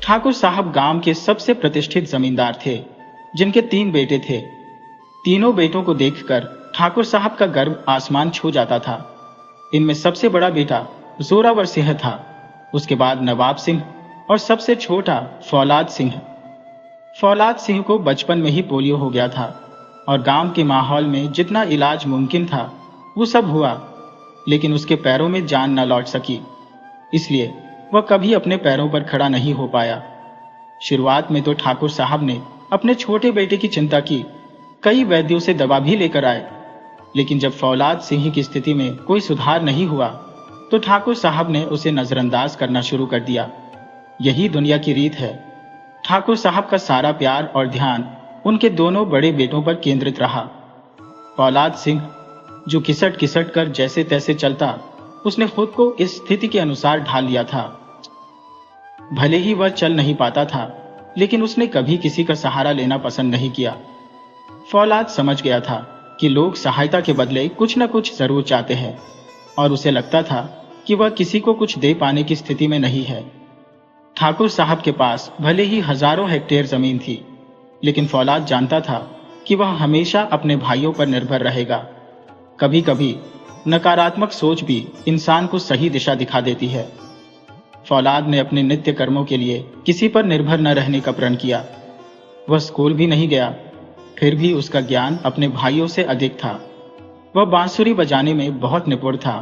ठाकुर साहब गांव के सबसे प्रतिष्ठित जमींदार थे, जिनके 3 बेटे थे। तीनों बेटों को देखकर ठाकुर साहब का गर्व आसमान छू जाता था। इनमें सबसे बड़ा बेटा जोरावर सिंह था, उसके बाद नवाब सिंह और सबसे छोटा फौलाद सिंह। फौलाद सिंह को बचपन में ही पोलियो हो गया था और गांव के माहौल में जितना इलाज मुमकिन था वो सब हुआ, लेकिन उसके पैरों में जान न लौट सकी, इसलिए वह कभी अपने पैरों पर खड़ा नहीं हो पाया। शुरुआत में तो ठाकुर साहब ने अपने छोटे बेटे की चिंता की, कई वैद्यों से दवा भी लेकर आए, लेकिन जब फौलाद सिंह की स्थिति में कोई सुधार नहीं हुआ तो ठाकुर साहब ने उसे नजरअंदाज करना शुरू कर दिया। यही दुनिया की रीत है। ठाकुर साहब का सारा प्यार और ध्यान उनके दोनों बड़े बेटों पर केंद्रित रहा। फौलाद सिंह जो किसट किसट कर जैसे तैसे चलता, उसने खुद को इस स्थिति के अनुसार ढाल लिया था। भले ही वह चल नहीं पाता था, लेकिन उसने कभी किसी का सहारा लेना पसंद नहीं किया। फौलाद समझ गया था कि लोग सहायता के बदले कुछ न कुछ जरूर चाहते हैं, और उसे लगता था कि वह किसी को कुछ दे पाने की स्थिति में नहीं है। ठाकुर साहब के पास भले ही हजारों हेक्टेयर जमीन थी, लेकिन फौलाद जानता था कि वह हमेशा अपने भाइयों पर निर्भर रहेगा। कभी कभी नकारात्मक सोच भी इंसान को सही दिशा दिखा देती है। फौलाद ने अपने नित्य कर्मों के लिए किसी पर निर्भर न रहने का प्रण किया। वह स्कूल भी नहीं गया, फिर भी उसका ज्ञान अपने भाइयों से अधिक था। वह बांसुरी बजाने में बहुत निपुण था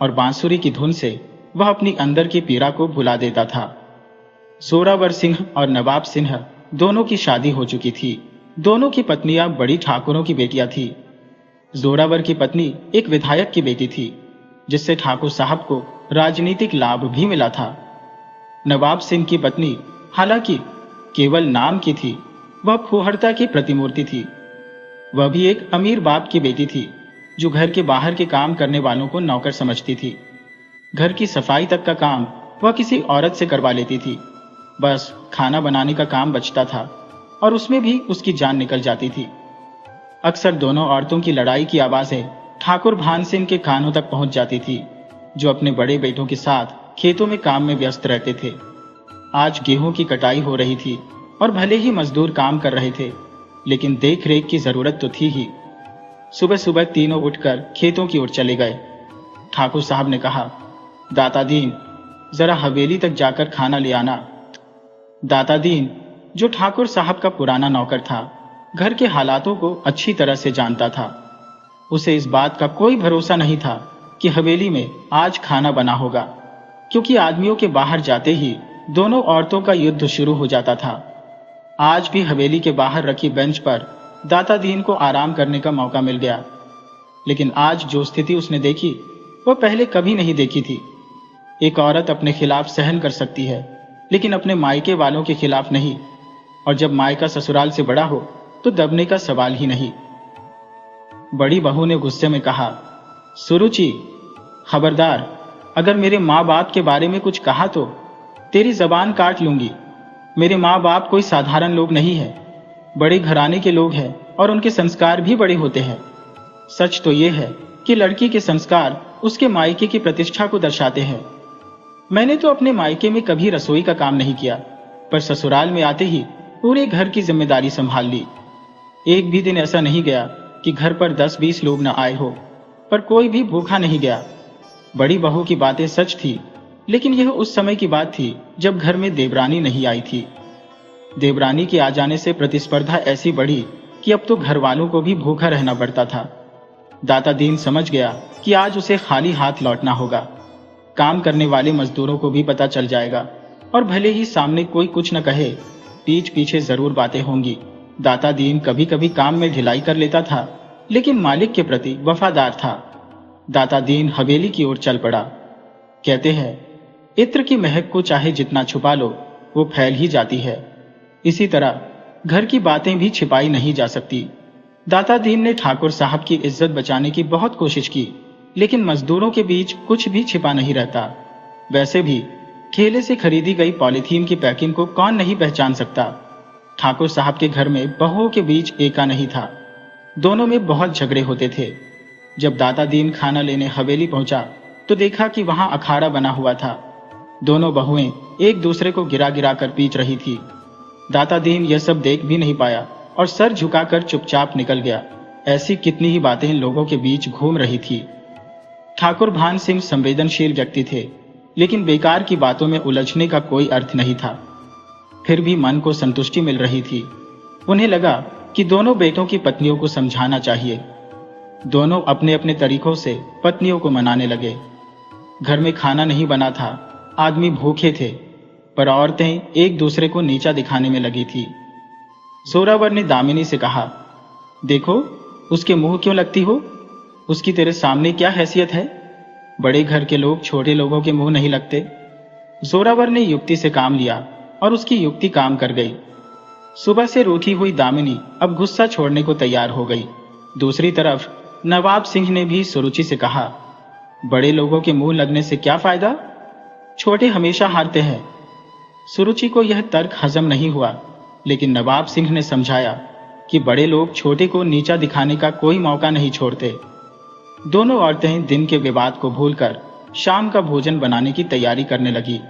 और बांसुरी की धुन से वह अपनी अंदर की पीड़ा को भुला देता था। जोरावर सिंह और नवाब सिंह दोनों की शादी हो चुकी थी। दोनों की पत्नियां बड़ी ठाकुरों की बेटियां थी। जोरावर की पत्नी एक विधायक की बेटी थी, जिससे ठाकुर साहब को राजनीतिक लाभ भी मिला था। नवाब सिंह की पत्नी हालांकि केवल नाम की थी, वह फूहड़ता की प्रतिमूर्ति थी। वह भी एक अमीर बाप की बेटी थी, जो घर के बाहर के काम करने वालों को नौकर समझती थी। घर की सफाई तक का काम वह किसी औरत से करवा लेती थी। बस खाना बनाने का काम बचता था और उसमें भी उसकी जान निकल जाती थी। अक्सर दोनों औरतों की लड़ाई की आवाजें ठाकुर भान सिंह के कानों तक पहुंच जाती थी, जो अपने बड़े बेटों के साथ खेतों में काम में व्यस्त रहते थे। आज गेहूं की कटाई हो रही थी और भले ही मजदूर काम कर रहे थे, लेकिन देख रेख की जरूरत तो थी ही। सुबह सुबह तीनों उठकर खेतों की ओर चले गए। ठाकुर साहब ने कहा, दाता दीन, जरा हवेली तक जाकर खाना ले आना। दाता दीन, जो ठाकुर साहब का पुराना नौकर था, घर के हालातों को अच्छी तरह से जानता था। उसे इस बात का कोई भरोसा नहीं था कि हवेली में आज खाना बना होगा, क्योंकि आदमियों के बाहर जाते ही दोनों औरतों का युद्ध शुरू हो जाता था। आज भी हवेली के बाहर रखी बेंच पर दाता दीन को आराम करने का मौका मिल गया, लेकिन आज जो स्थिति उसने देखी वह पहले कभी नहीं देखी थी। एक औरत अपने खिलाफ सहन कर सकती है, लेकिन अपने मायके वालों के खिलाफ नहीं, और जब मायका ससुराल से बड़ा हो तो दबने का सवाल ही नहीं। बड़ी बहू ने गुस्से में कहा, सुरुचि, खबरदार, अगर मेरे माँ बाप के बारे में कुछ कहा तो तेरी जबान काट लूंगी। मेरे माँ बाप कोई साधारण लोग नहीं है, बड़े घराने के लोग हैं और उनके संस्कार भी बड़े होते हैं। सच तो यह है कि लड़की के संस्कार उसके मायके की प्रतिष्ठा को दर्शाते हैं। मैंने तो अपने मायके में कभी रसोई का काम नहीं किया, पर ससुराल में आते ही पूरे घर की जिम्मेदारी संभाल ली। एक भी दिन ऐसा नहीं गया कि घर पर 10-20 लोग न आए हो, पर कोई भी भूखा नहीं गया। बड़ी बहू की बातें सच थी, लेकिन यह उस समय की बात थी जब घर में देवरानी नहीं आई थी। देवरानी के आ जाने से प्रतिस्पर्धा ऐसी बढ़ी कि अब तो घर वालों को भी भूखा रहना पड़ता था। दाता दीन समझ गया कि आज उसे खाली हाथ लौटना होगा। काम करने वाले मजदूरों को भी पता चल जाएगा, और भले ही सामने कोई कुछ न कहे, पीठ पीछे जरूर बातें होंगी। दाता दीन कभी कभी काम में ढिलाई कर लेता था, लेकिन मालिक के प्रति वफादार था। दाता दीन हवेली की ओर चल पड़ा। कहते हैं, इत्र की महक को चाहे जितना छुपा लो, वो फैल ही जाती है। इसी तरह घर की बातें भी छिपाई नहीं जा सकती। दाता दीन ने ठाकुर साहब की इज्जत बचाने की बहुत कोशिश की, लेकिन मजदूरों के बीच कुछ भी छिपा नहीं रहता। वैसे भी ठेले से खरीदी गई पॉलीथीन की पैकिंग को कौन नहीं पहचान सकता। ठाकुर साहब के घर में बहुओं के बीच एका नहीं था, दोनों में बहुत झगड़े होते थे। जब दाता दीन खाना लेने हवेली पहुंचा तो देखा कि वहां अखाड़ा बना हुआ था। दोनों बहुएं एक दूसरे को गिरा गिरा कर पीट रही थी। दाता दीन यह सब देख भी नहीं पाया और सर झुकाकर चुपचाप निकल गया। ऐसी कितनी ही बातें लोगों के बीच घूम रही थी। ठाकुर भान सिंह संवेदनशील व्यक्ति थे, लेकिन बेकार की बातों में उलझने का कोई अर्थ नहीं था। फिर भी मन को संतुष्टि मिल रही थी। उन्हें लगा कि दोनों बेटों की पत्नियों को समझाना चाहिए। दोनों अपने अपने तरीकों से पत्नियों को मनाने लगे। घर में खाना नहीं बना था, आदमी भूखे थे, पर औरतें एक दूसरे को नीचा दिखाने में लगी थी। जोरावर ने दामिनी से कहा, देखो उसके मुंह क्यों लगती हो? उसकी तेरे सामने क्या हैसियत है? बड़े घर के लोग छोटे लोगों के मुंह नहीं लगते। जोरावर ने युक्ति से काम लिया और उसकी युक्ति काम कर गई। सुबह से रूठी हुई दामिनी अब गुस्सा छोड़ने को तैयार हो गई। दूसरी तरफ नवाब सिंह ने भी सुरुचि से कहा, बड़े लोगों के मुंह लगने से क्या फायदा? छोटे हमेशा हारते हैं। सुरुचि को यह तर्क हजम नहीं हुआ, लेकिन नवाब सिंह ने समझाया कि बड़े लोग छोटे को नीचा दिखाने का कोई मौका नहीं छोड़ते। दोनों औरतें दिन के विवाद को भूलकर शाम का भोजन बनाने की तैयारी करने लगी,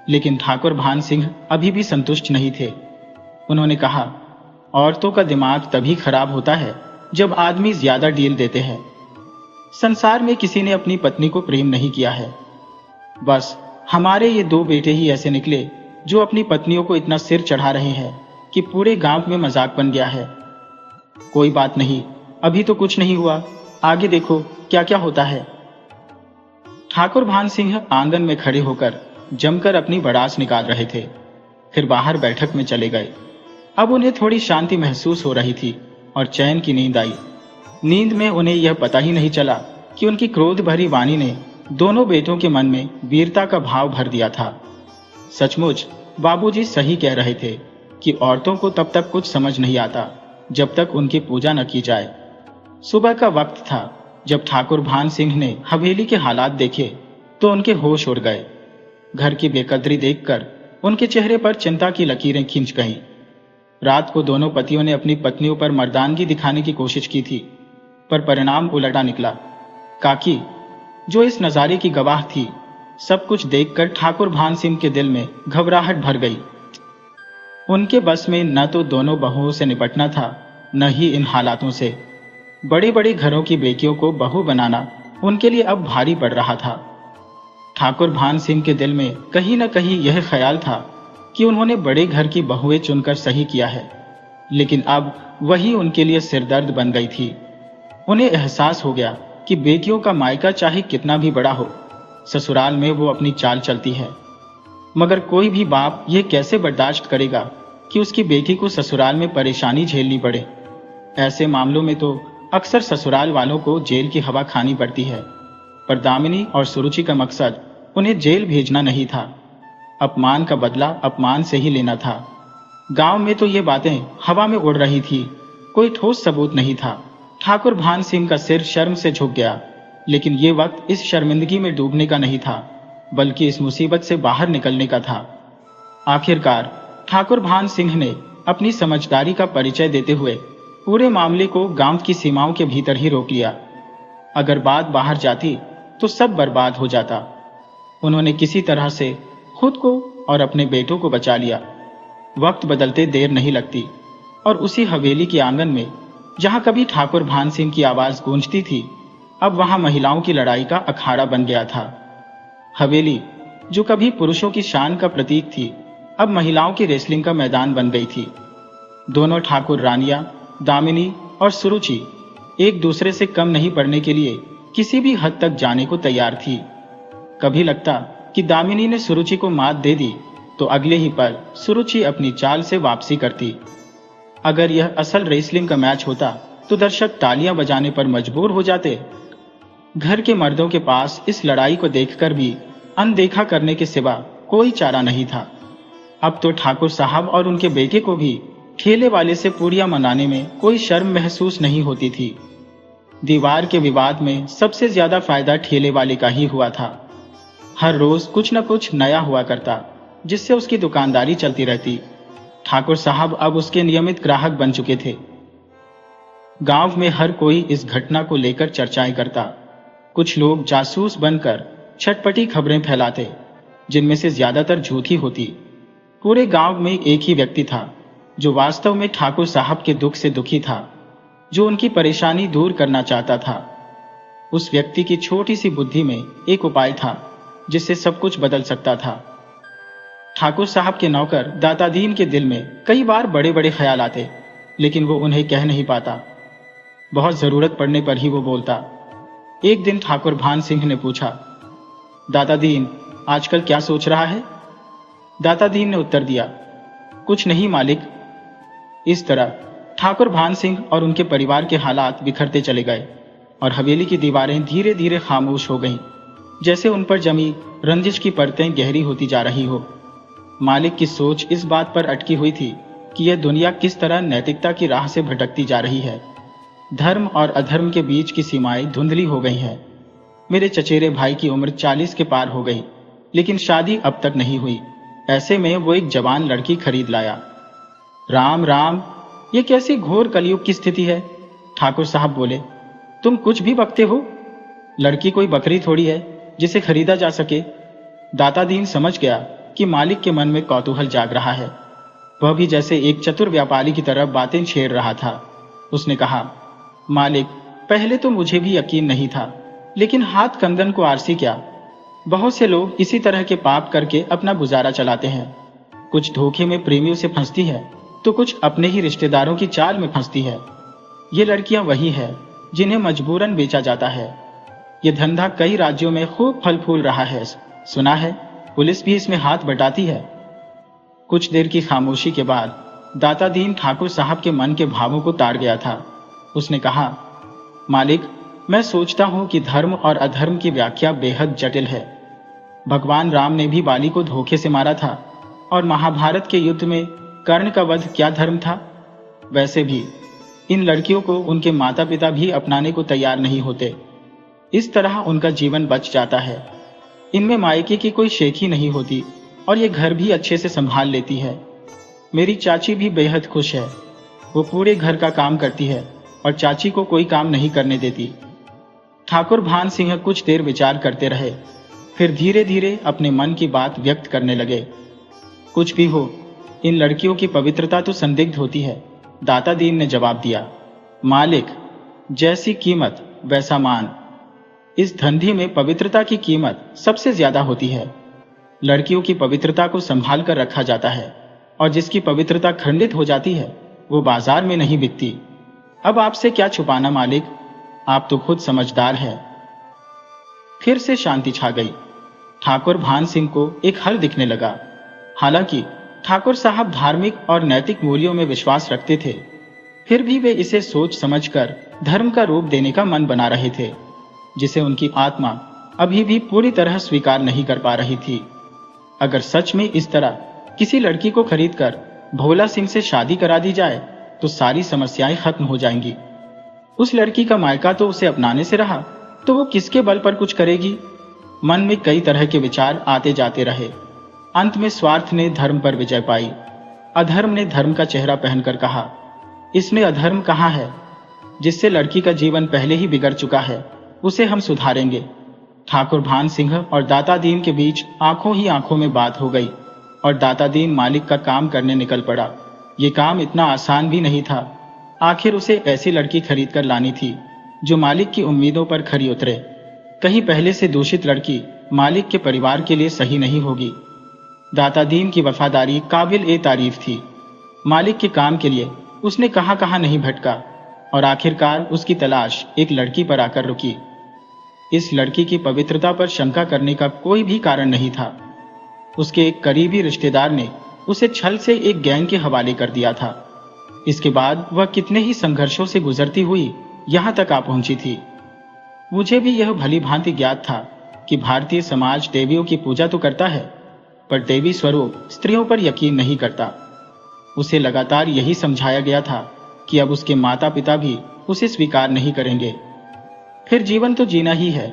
लेकिन ठाकुर भान सिंह अभी भी संतुष्ट नहीं थे। उन्होंने कहा, औरतों का दिमाग तभी खराब होता है जब आदमी ज्यादा डील देते हैं। संसार में किसी ने अपनी पत्नी को प्रेम नहीं किया है। बस हमारे ये दो बेटे ही ऐसे निकले जो अपनी पत्नियों को इतना सिर चढ़ा रहे हैं कि पूरे गांव में मजाक बन गया है। कोई बात नहीं, अभी तो कुछ नहीं हुआ, आगे देखो क्या क्या होता है। ठाकुर भान सिंह आंगन में खड़े होकर जमकर अपनी भड़ास निकाल रहे थे, फिर बाहर बैठक में चले गए। अब उन्हें थोड़ी शांति महसूस हो रही थी और चैन की नींद आई। नींद में उन्हें यह पता ही नहीं चला कि उनकी क्रोध भरी वाणी ने दोनों बेटों के मन में वीरता का भाव भर दिया था। सचमुच बाबूजी सही कह रहे थे कि औरतों को तब तक कुछ समझ नहीं आता जब तक उनकी पूजा न की जाए। सुबह का वक्त था जब ठाकुर भान सिंह ने हवेली के हालात देखे तो उनके होश उड़ गए। घर की बेकदरी देखकर उनके चेहरे पर चिंता की लकीरें खिंच गईं। रात को दोनों पतियों ने अपनी पत्नियों पर मर्दानगी दिखाने की कोशिश की थी, पर परिणाम उलटा निकला। काकी, जो इस नजारे की गवाह थी, सब कुछ देखकर ठाकुर भान सिंह के दिल में घबराहट भर गई। उनके बस में न तो दोनों बहुओं से निपटना था, न ही इन हालातों से। बड़े बड़े घरों की बेटियों को बहू बनाना उनके लिए अब भारी पड़ रहा था। ठाकुर भान सिंह के दिल में कहीं न कहीं यह ख्याल था कि उन्होंने बड़े घर की बहुएं चुनकर सही किया है, लेकिन अब वही उनके लिए सिरदर्द बन गई थी। उन्हें एहसास हो गया कि बेटियों का मायका चाहे कितना भी बड़ा हो, ससुराल में वो अपनी चाल चलती है। मगर कोई भी बाप यह कैसे बर्दाश्त करेगा कि उसकी बेटी को ससुराल में परेशानी झेलनी पड़े। ऐसे मामलों में तो अक्सर ससुराल वालों को जेल की हवा खानी पड़ती है, पर दामिनी और सुरुचि का मकसद उन्हें जेल भेजना नहीं था। अपमान का बदला अपमान से ही लेना था। गांव में तो ये बातें हवा में उड़ रही थी, कोई ठोस सबूत नहीं था। ठाकुर भान सिंह का सिर शर्म से झुक गया, लेकिन ये वक्त इस शर्मिंदगी में डूबने का नहीं था, बल्कि इस मुसीबत से बाहर निकलने का था। आखिरकार ठाकुर भान सिंह ने अपनी समझदारी का परिचय देते हुए पूरे मामले को गांव की सीमाओं के भीतर ही रोक लिया। अगर बात बाहर जाती तो सब बर्बाद हो जाता। उन्होंने किसी तरह से खुद को और अपने बेटों को बचा लिया। वक्त बदलते देर नहीं लगती, और उसी हवेली के आंगन में जहां कभी ठाकुर भान सिंह की आवाज गूंजती थी, अब वहां महिलाओं की लड़ाई का अखाड़ा बन गया था। हवेली, जो कभी पुरुषों की शान का प्रतीक थी, अब महिलाओं की रेसलिंग का मैदान बन गई थी। दोनों ठाकुर रानियां, दामिनी और सुरुचि एक दूसरे से कम नहीं पड़ने के लिए किसी भी हद तक जाने को तैयार थी। कभी लगता कि दामिनी ने सुरुचि को मात दे दी, तो अगले ही पल सुरुचि अपनी चाल से वापसी करती। अगर यह असल रेसलिंग का मैच होता तो दर्शक तालियां बजाने पर मजबूर हो जाते। घर के मर्दों के पास इस लड़ाई को देखकर भी अनदेखा करने के सिवा कोई चारा नहीं था। अब तो ठाकुर साहब और उनके बेटे को भी ठेले वाले से पूड़ियां मनाने में कोई शर्म महसूस नहीं होती थी। दीवार के विवाद में सबसे ज्यादा फायदा ठेले वाले का ही हुआ था। हर रोज कुछ न कुछ नया हुआ करता, जिससे उसकी दुकानदारी चलती रहती। ठाकुर साहब अब उसके नियमित ग्राहक बन चुके थे। गांव में हर कोई इस घटना को लेकर चर्चाएं करता। कुछ लोग जासूस बनकर छटपटी खबरें फैलाते, जिनमें से ज्यादातर झूठी होती। पूरे गांव में एक ही व्यक्ति था जो वास्तव में ठाकुर साहब के दुख से दुखी था, जो उनकी परेशानी दूर करना चाहता था। उस व्यक्ति की छोटी सी बुद्धि में एक उपाय था जिससे सब कुछ बदल सकता था। ठाकुर साहब के नौकर दाता दीन के दिल में कई बार बड़े बड़े ख्याल आते, लेकिन वो उन्हें कह नहीं पाता। बहुत जरूरत पड़ने पर ही वो बोलता। एक दिन ठाकुर भान सिंह ने पूछा, दाता दीन आजकल क्या सोच रहा है? दाता दीन ने उत्तर दिया, कुछ नहीं मालिक। इस तरह ठाकुर भान सिंह और उनके परिवार के हालात बिखरते चले गए और हवेली की दीवारें धीरे धीरे खामोश हो गईं, जैसे उन पर जमी रंजिश की परतें गहरी होती जा रही हो। मालिक की सोच इस बात पर अटकी हुई थी कि यह दुनिया किस तरह नैतिकता की राह से भटकती जा रही है। धर्म और अधर्म के बीच की सीमाएं धुंधली हो गई हैं। मेरे चचेरे भाई की उम्र 40 के पार हो गई, लेकिन शादी अब तक नहीं हुई। ऐसे में वो एक जवान लड़की खरीद लाया। राम राम, ये कैसी घोर कलयुग की स्थिति है? ठाकुर साहब बोले, तुम कुछ भी बकते हो? लड़की कोई बकरी थोड़ी है जिसे खरीदा जा सके। दाता दीन समझ गया कि मालिक के मन में कौतूहल जाग रहा है। वह भी जैसे एक चतुर व्यापारी की तरह बातें छेड़ रहा था। उसने कहा, मालिक, पहले तो मुझे भी यकीन नहीं था, लेकिन हाथ कंगन को आरसी क्या। बहुत से लोग इसी तरह के पाप करके अपना गुजारा चलाते हैं। कुछ धोखे में प्रेमियों से फंसती है, तो कुछ अपने ही रिश्तेदारों की चाल में फंसती है। ये लड़कियां वही है जिन्हें मजबूरन बेचा जाता है। ये धंधा कई राज्यों में खूब फल फूल रहा है। सुना है पुलिस भी इसमें हाथ बटाती है। कुछ देर की खामोशी के बाद दाता दीन ठाकुर साहब के मन के भावों को ताड़ गया था। उसने कहा, मालिक, मैं सोचता हूं कि धर्म और अधर्म की व्याख्या बेहद जटिल है। भगवान राम ने भी बाली को धोखे से मारा था, और महाभारत के युद्ध में कर्ण का वध क्या धर्म था? वैसे भी इन लड़कियों को उनके माता पिता भी अपनाने को तैयार नहीं होते। इस तरह उनका जीवन बच जाता है। इनमें मायके की कोई शेखी नहीं होती और ये घर भी अच्छे से संभाल लेती है। मेरी चाची भी बेहद खुश है। वो पूरे घर का काम करती है और चाची को कोई काम नहीं करने देती। ठाकुर भान सिंह कुछ देर विचार करते रहे, फिर धीरे धीरे अपने मन की बात व्यक्त करने लगे। कुछ भी हो, इन लड़कियों की पवित्रता तो संदिग्ध होती है। दाता दीन ने जवाब दिया, मालिक, जैसी कीमत वैसा मान। इस धंधे में पवित्रता की कीमत सबसे ज्यादा होती है। लड़कियों की पवित्रता को संभाल कर रखा जाता है, और जिसकी पवित्रता खंडित हो जाती है वो बाजार में नहीं बिकती। अब आपसे क्या छुपाना मालिक, आप तो खुद समझदार हैं। फिर से शांति छा गई। ठाकुर भान सिंह को एक हल दिखने लगा। हालांकि ठाकुर साहब धार्मिक और नैतिक मूल्यों में विश्वास रखते थे, फिर भी वे इसे सोच समझकर धर्म का रूप देने का मन बना रहे थे, जिसे उनकी आत्मा अभी भी पूरी तरह स्वीकार नहीं कर पा रही थी। अगर सच में इस तरह किसी लड़की को खरीदकर भोला सिंह से शादी करा दी जाए तो सारी समस्याएं खत्म हो जाएंगी। उस लड़की का मायका तो उसे अपनाने से रहा, तो वो किसके बल पर कुछ करेगी? मन में कई तरह के विचार आते जाते रहे। अंत में स्वार्थ ने धर्म पर विजय पाई। अधर्म ने धर्म का चेहरा पहनकर कहा, इसमें अधर्म कहाँ है? जिससे लड़की का जीवन पहले ही बिगड़ चुका है उसे हम सुधारेंगे। ठाकुर भान सिंह और दाता दीन के बीच आंखों ही आंखों में बात हो गई और दाता दीन मालिक का काम करने निकल पड़ा। ये काम इतना आसान भी नहीं था। आखिर उसे ऐसी लड़की खरीद कर लानी थी जो मालिक की उम्मीदों पर खरी उतरे। कहीं पहले से दूषित लड़की मालिक के परिवार के लिए सही नहीं होगी। दाता दीन की वफादारी काबिल ए तारीफ थी। मालिक के काम के लिए उसने कहां कहां नहीं भटका, और आखिरकार उसकी तलाश एक लड़की पर आकर रुकी। इस लड़की की पवित्रता पर शंका करने का कोई भी कारण नहीं था। उसके एक करीबी रिश्तेदार ने उसे छल से एक गैंग के हवाले कर दिया था। इसके बाद वह कितने ही संघर्षों से गुजरती हुई यहां तक आ पहुंची थी। मुझे भी यह भली भांति ज्ञात था कि भारतीय समाज देवियों की पूजा तो करता है, पर देवी स्वरूप स्त्रियों पर यकीन नहीं करता। उसे लगातार यही समझाया गया था कि अब उसके माता पिता भी उसे स्वीकार नहीं करेंगे। फिर जीवन तो जीना ही है।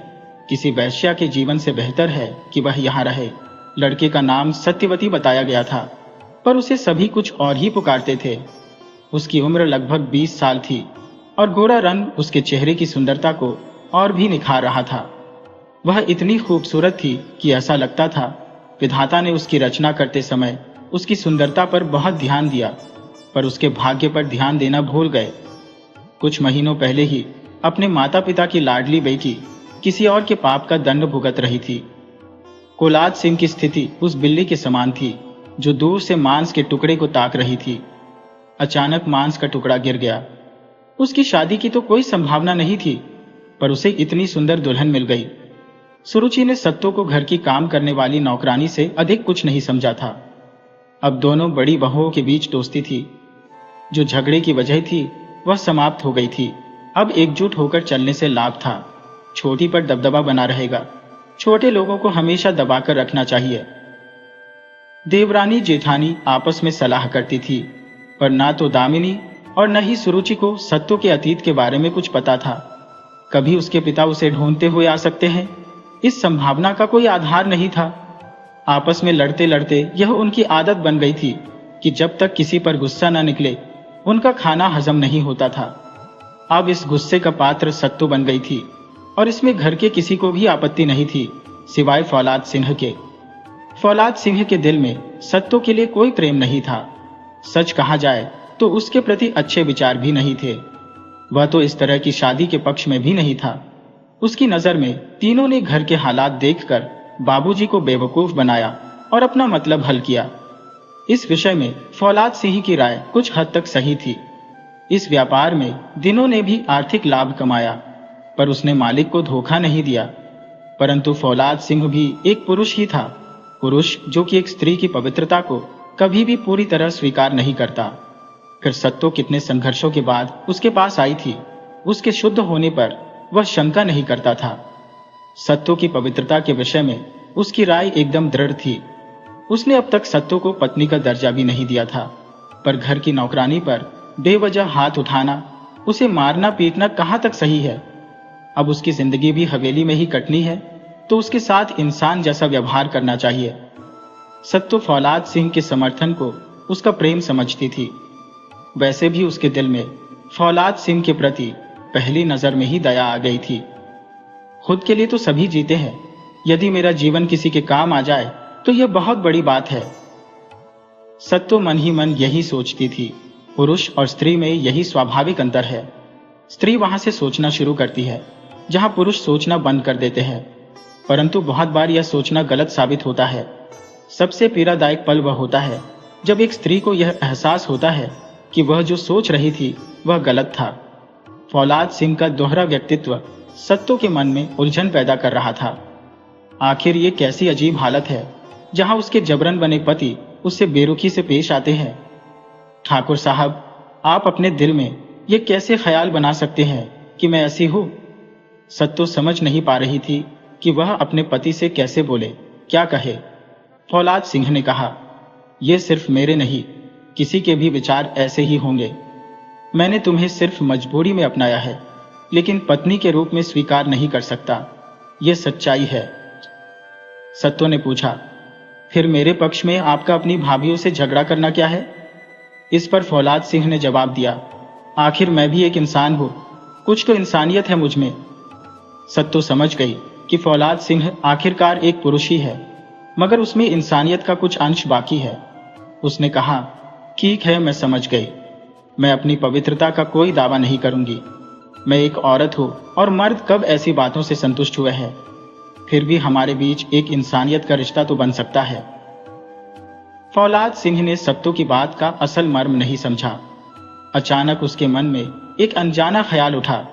किसी वैश्या के जीवन से बेहतर है कि वह यहाँ रहे। लड़के का नाम सत्यवती बताया गया था, पर उसे सभी कुछ और ही पुकारते थे। उसकी उम्र लगभग 20 साल थी और गोरा रंग उसके चेहरे की सुंदरता को और भी निखार रहा था। वह इतनी खूबसूरत थी कि ऐसा लगता था विधाता ने उसकी रचना करते समय उसकी सुंदरता पर बहुत ध्यान दिया, पर उसके भाग्य पर ध्यान देना भूल गए। कुछ महीनों पहले ही अपने माता पिता की लाडली बेटी किसी और के पाप का दंड भुगत रही थी। कोलाद सिंह की स्थिति उस बिल्ली के समान थी जो दूर से मांस के टुकड़े को ताक रही थी। अचानक मांस का टुकड़ा गिर गया। उसकी शादी की तो कोई संभावना नहीं थी, पर उसे इतनी सुंदर दुल्हन मिल गई। सुरुचि ने सत्तो को घर की काम करने वाली नौकरानी से अधिक कुछ नहीं समझा था। अब दोनों बड़ी बहुओं के बीच दोस्ती थी। जो झगड़े की वजह थी वह समाप्त हो गई थी। अब एकजुट होकर चलने से लाभ था। छोटी पर दबदबा बना रहेगा। छोटे लोगों को हमेशा दबाकर रखना चाहिए। देवरानी जेठानी आपस में सलाह करती थी, पर ना तो दामिनी और न ही सुरुचि को सत्तो के अतीत के बारे में कुछ पता था। कभी उसके पिता उसे ढूंढते हुए आ सकते हैं, इस संभावना का कोई आधार नहीं था। आपस में लड़ते लड़ते यह उनकी आदत बन गई थी कि जब तक किसी पर गुस्सा न निकले उनका खाना हजम नहीं होता था। अब इस गुस्से का पात्र सत्तो बन गई थी और इसमें घर के किसी को भी आपत्ति नहीं थी सिवाय फौलाद सिंह के। फौलाद सिंह के दिल में सत्तो के लिए कोई प्रेम नहीं था। सच कहा जाए तो उसके प्रति अच्छे विचार भी नहीं थे। वह तो इस तरह की शादी के पक्ष में भी नहीं था। उसकी नजर में तीनों ने घर के हालात देखकर बाबूजी को बेवकूफ बनाया और अपना मतलब हल किया। इस विषय में फौलाद सिंह की राय कुछ हद तक सही थी। इस व्यापार में दिनों ने भी आर्थिक लाभ कमाया, पर उसने मालिक को धोखा नहीं दिया। परंतु फौलाद सिंह भी एक पुरुष ही था, पुरुष जो कि एक स्त्री की पवित्रता को कभी भी पूरी तरह स्वीकार नहीं करता। फिर सत्तो कितने संघर्षों के बाद उसके पास आई थी। उसके शुद्ध होने पर वह शंका नहीं करता था। सत्तो की पवित्रता के विषय में उसकी राय एकदम दृढ़ थी। उसने अब तक सत्तो को पत्नी का दर्जा भी नहीं दिया था, पर घर की नौकरानी पर बेवजह हाथ उठाना, उसे मारना पीटना कहाँ तक सही है। अब उसकी जिंदगी भी हवेली में ही कटनी है तो उसके साथ इंसान जैसा व्यवहार करना चाहिए। सत्तो फौलाद सिंह के समर्थन को उसका प्रेम समझती थी। वैसे भी उसके दिल में फौलाद सिंह के प्रति पहली नजर में ही दया आ गई थी। खुद के लिए तो सभी जीते हैं, यदि मेरा जीवन किसी के काम आ जाए तो यह बहुत बड़ी बात है। सत्तो मन ही मन यही सोचती थी। पुरुष और स्त्री में यही स्वाभाविक अंतर है। स्त्री वहां से सोचना शुरू करती है जहां पुरुष सोचना बंद कर देते हैं, परंतु बहुत बार यह सोचना गलत साबित होता है। सबसे पीड़ादायक पल वह होता है जब एक स्त्री को यह एहसास होता है कि वह जो सोच रही थी वह गलत था। फौलाद सिंह का दोहरा व्यक्तित्व सत्तो के मन में उलझन पैदा कर रहा था। आखिर ये कैसी अजीब हालत है जहां उसके जबरन बने पति उससे बेरुखी से पेश आते हैं। ठाकुर साहब, आप अपने दिल में ये कैसे ख्याल बना सकते हैं कि मैं ऐसी हूं? सत्तो समझ नहीं पा रही थी कि वह अपने पति से कैसे बोले, क्या कहे। फौलाद सिंह ने कहा, यह सिर्फ मेरे नहीं, किसी के भी विचार ऐसे ही होंगे। मैंने तुम्हें सिर्फ मजबूरी में अपनाया है, लेकिन पत्नी के रूप में स्वीकार नहीं कर सकता। यह सच्चाई है। सत्तो ने पूछा, फिर मेरे पक्ष में आपका अपनी भाभीयों से झगड़ा करना क्या है? इस पर फौलाद सिंह ने जवाब दिया, आखिर मैं भी एक इंसान हूं, कुछ तो इंसानियत है मुझ में। सत्तो समझ गई कि फौलाद सिंह आखिरकार एक पुरुष ही है, मगर उसमें इंसानियत का कुछ अंश बाकी है। उसने कहा, ठीक है, मैं समझ गई। मैं अपनी पवित्रता का कोई दावा नहीं करूंगी। मैं एक औरत हूं और मर्द कब ऐसी बातों से संतुष्ट हुए हैं। फिर भी हमारे बीच एक इंसानियत का रिश्ता तो बन सकता है। फौलाद सिंह ने सत्तो की बात का असल मर्म नहीं समझा। अचानक उसके मन में एक अनजाना ख्याल उठा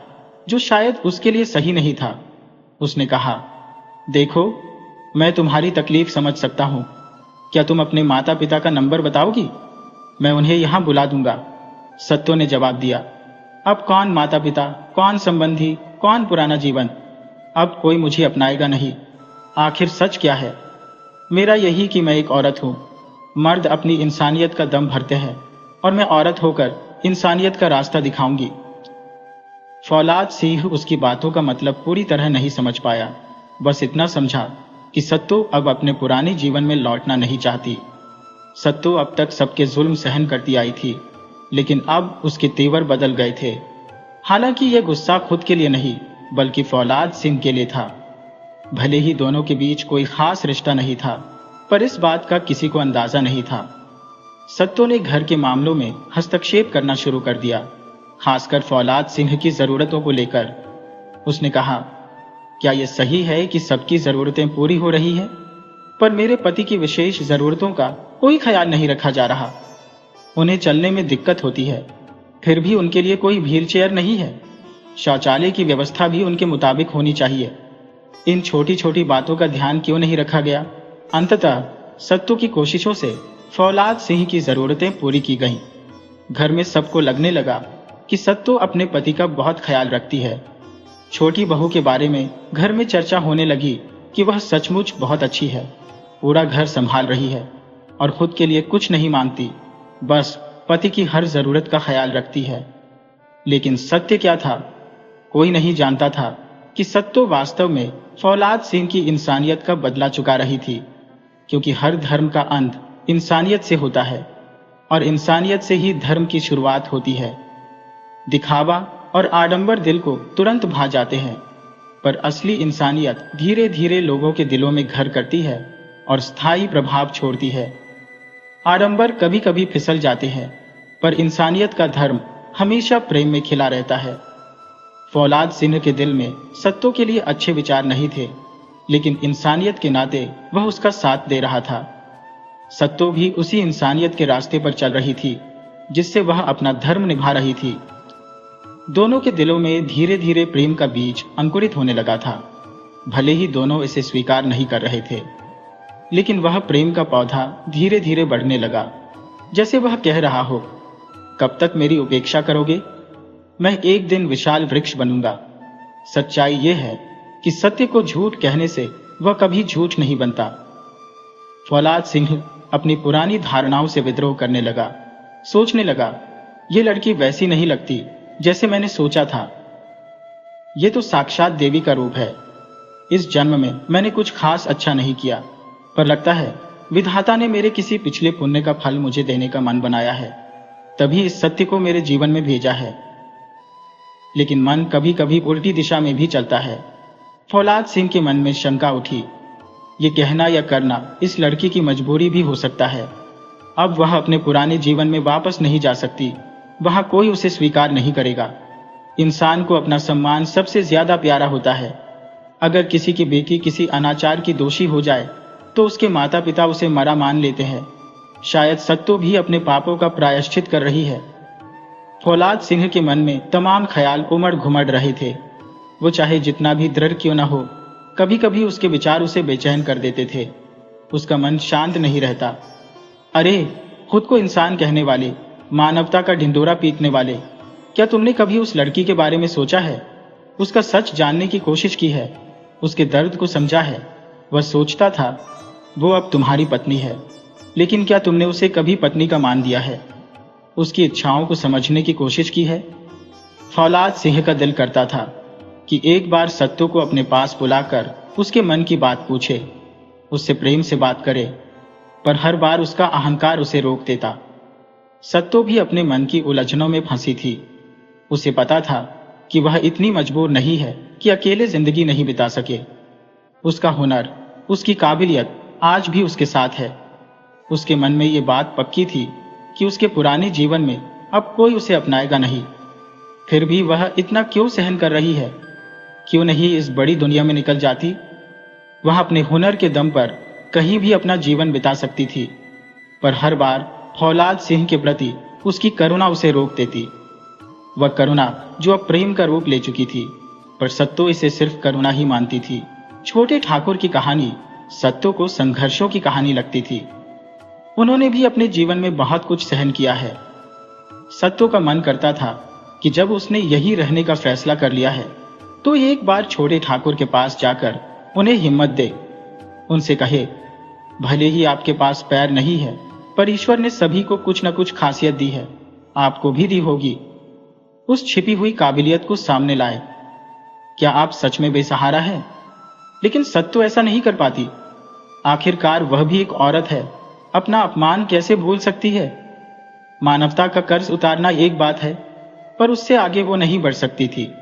जो शायद उसके लिए सही नहीं था। उसने कहा, देखो, मैं तुम्हारी तकलीफ समझ सकता हूं। क्या तुम अपने माता पिता का नंबर बताओगी? मैं उन्हें यहां बुला दूंगा। सत्तो ने जवाब दिया, अब कौन माता पिता, कौन संबंधी, कौन पुराना जीवन। अब कोई मुझे अपनाएगा नहीं। आखिर सच क्या है? मेरा यही कि मैं एक औरत हूं। मर्द अपनी इंसानियत का दम भरते हैं और मैं औरत होकर इंसानियत का रास्ता दिखाऊंगी। फौलाद सिंह उसकी बातों का मतलब पूरी तरह नहीं समझ पाया। बस इतना समझा कि सत्तो अब अपने पुराने जीवन में लौटना नहीं चाहती। सत्तो अब तक सबके जुल्म सहन करती आई थी, लेकिन अब उसके तेवर बदल गए थे। हालांकि यह गुस्सा खुद के लिए नहीं, बल्कि फौलाद सिंह के लिए था। भले ही दोनों के बीच कोई खास रिश्ता नहीं था, पर इस बात का किसी को अंदाजा नहीं था। सत्तो ने घर के मामलों में हस्तक्षेप करना शुरू कर दिया, खासकर फौलाद सिंह की जरूरतों को लेकर। उसने कहा, क्या यह सही है कि सबकी जरूरतें पूरी हो रही हैं, पर मेरे पति की विशेष जरूरतों का कोई ख्याल नहीं रखा जा रहा। उन्हें चलने में दिक्कत होती है, फिर भी उनके लिए कोई व्हील चेयर नहीं है। शौचालय की व्यवस्था भी उनके मुताबिक होनी चाहिए। इन छोटी छोटी बातों का ध्यान क्यों नहीं रखा गया? अंततः सत्तू की कोशिशों से फौलाद सिंह की जरूरतें पूरी की गईं। घर में सबको लगने लगा कि सत्तू अपने पति का बहुत ख्याल रखती है। छोटी बहू के बारे में घर में चर्चा होने लगी कि वह सचमुच बहुत अच्छी है, पूरा घर संभाल रही है और खुद के लिए कुछ नहीं मांगती, बस पति की हर जरूरत का ख्याल रखती है। लेकिन सत्य क्या था? कोई नहीं जानता था कि सत्तू वास्तव में फौलाद सिंह की इंसानियत का बदला चुका रही थी, क्योंकि हर धर्म का अंत इंसानियत से होता है और इंसानियत से ही धर्म की शुरुआत होती है। दिखावा और आडंबर दिल को तुरंत भा जाते हैं, पर असली इंसानियत धीरे धीरे लोगों के दिलों में घर करती है और स्थायी प्रभाव छोड़ती है। आडंबर कभी कभी फिसल जाते हैं, पर इंसानियत का धर्म हमेशा प्रेम में खिला रहता है। फौलाद सिंह के दिल में सत्तू के लिए अच्छे विचार नहीं थे, लेकिन इंसानियत के नाते वह उसका साथ दे रहा था। सत्तू भी उसी इंसानियत के रास्ते पर चल रही थी जिससे वह अपना धर्म निभा रही थी। दोनों के दिलों में धीरे धीरे प्रेम का बीज अंकुरित होने लगा था। भले ही दोनों इसे स्वीकार नहीं कर रहे थे, लेकिन वह प्रेम का पौधा धीरे धीरे बढ़ने लगा, जैसे वह कह रहा हो, कब तक मेरी उपेक्षा करोगे? मैं एक दिन विशाल वृक्ष बनूंगा। सच्चाई यह है कि सत्य को झूठ कहने से वह कभी झूठ नहीं बनता। फौलाद सिंह अपनी पुरानी धारणाओं से विद्रोह करने लगा। सोचने लगा, ये लड़की वैसी नहीं लगती जैसे मैंने सोचा था। ये तो साक्षात देवी का रूप है। इस जन्म में मैंने कुछ खास अच्छा नहीं किया, पर लगता है विधाता ने मेरे किसी पिछले पुण्य का फल मुझे देने का मन बनाया है, तभी इस सत्य को मेरे जीवन में भेजा है। लेकिन मन कभी कभी उल्टी दिशा में भी चलता है। फौलाद सिंह के मन में शंका उठी, ये कहना या करना इस लड़की की मजबूरी भी हो सकता है। अब वह अपने पुराने जीवन में वापस नहीं जा सकती, वहां कोई उसे स्वीकार नहीं करेगा। इंसान को अपना सम्मान सबसे ज्यादा प्यारा होता है। अगर किसी की बेटी किसी अनाचार की दोषी हो जाए तो उसके माता पिता उसे मरा मान लेते हैं। शायद सत्तू भी अपने पापों का प्रायश्चित कर रही है। फौलाद सिंह के मन में तमाम ख्याल उमड़ घुमड़ रहे थे। वो चाहे जितना भी दृढ़ क्यों न हो, कभी कभी उसके विचार उसे बेचैन कर देते थे। उसका मन शांत नहीं रहता। अरे, खुद को इंसान कहने वाले, मानवता का ढिंडोरा पीटने वाले, क्या तुमने कभी उस लड़की के बारे में सोचा है? उसका सच जानने की कोशिश की है? उसके दर्द को समझा है? वह सोचता था वो अब तुम्हारी पत्नी है, लेकिन क्या तुमने उसे कभी पत्नी का मान दिया है? उसकी इच्छाओं को समझने की कोशिश की है? फौलाद सिंह का दिल करता था कि एक बार सत्तू को अपने पास बुलाकर उसके मन की बात पूछे, उससे प्रेम से बात करे, पर हर बार उसका अहंकार उसे रोक देता। सत्तू भी अपने मन की उलझनों में फंसी थी। उसे पता था कि वह इतनी मजबूर नहीं है कि अकेले जिंदगी नहीं बिता सके। उसका हुनर, उसकी काबिलियत आज भी उसके साथ है। उसके मन में ये बात पक्की थी कि उसके पुराने जीवन में अब कोई उसे अपनाएगा नहीं। फिर भी वह इतना क्यों सहन कर रही है? क्यों नहीं इस बड़ी दुनिया में निकल जाती? वह अपने हुनर के दम पर कहीं भी अपना जीवन बिता सकती थी, पर हर बार फौलाद सिंह के प्रति उसकी करुणा उसे रोक देती। वह करुणा जो अब प्रेम का रूप ले चुकी थी, पर सत्तू इसे सिर्फ करुणा ही मानती थी। छोटे ठाकुर की कहानी सत्तू को संघर्षों की कहानी लगती थी। उन्होंने भी अपने जीवन में बहुत कुछ सहन किया है। सत्तू का मन करता था कि जब उसने यही रहने का फैसला कर लिया है तो एक बार छोटे ठाकुर के पास जाकर उन्हें हिम्मत दे। उनसे कहे, भले ही आपके पास पैर नहीं है, पर ईश्वर ने सभी को कुछ न कुछ खासियत दी है, आपको भी दी होगी। उस छिपी हुई काबिलियत को सामने लाए। क्या आप सच में बेसहारा हैं? लेकिन सत्तू ऐसा नहीं कर पाती। आखिरकार वह भी एक औरत है, अपना अपमान कैसे भूल सकती है? मानवता का कर्ज उतारना एक बात है, पर उससे आगे वो नहीं बढ़ सकती थी।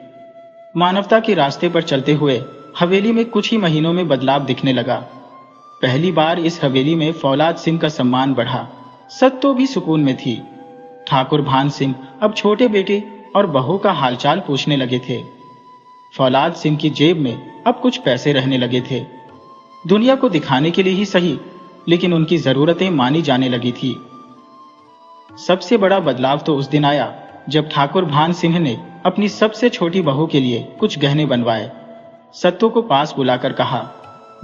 मानवता के रास्ते पर चलते हुए हवेली में कुछ ही महीनों में बदलाव दिखने लगा। पहली बार इस हवेली में फौलाद सिंह का सम्मान बढ़ा। सत्तो भी सुकून में थी। ठाकुर भान सिंह अब छोटे बेटे और बहू का हालचाल पूछने लगे थे। फौलाद सिंह की जेब में अब कुछ पैसे रहने लगे थे। दुनिया को दिखाने के लिए ही सही, लेकिन उनकी जरूरतें मानी जाने लगी थी। सबसे बड़ा बदलाव तो उस दिन आया जब ठाकुर भान सिंह ने अपनी सबसे छोटी बहू के लिए कुछ गहने बनवाए। सत्तो को पास बुलाकर कहा,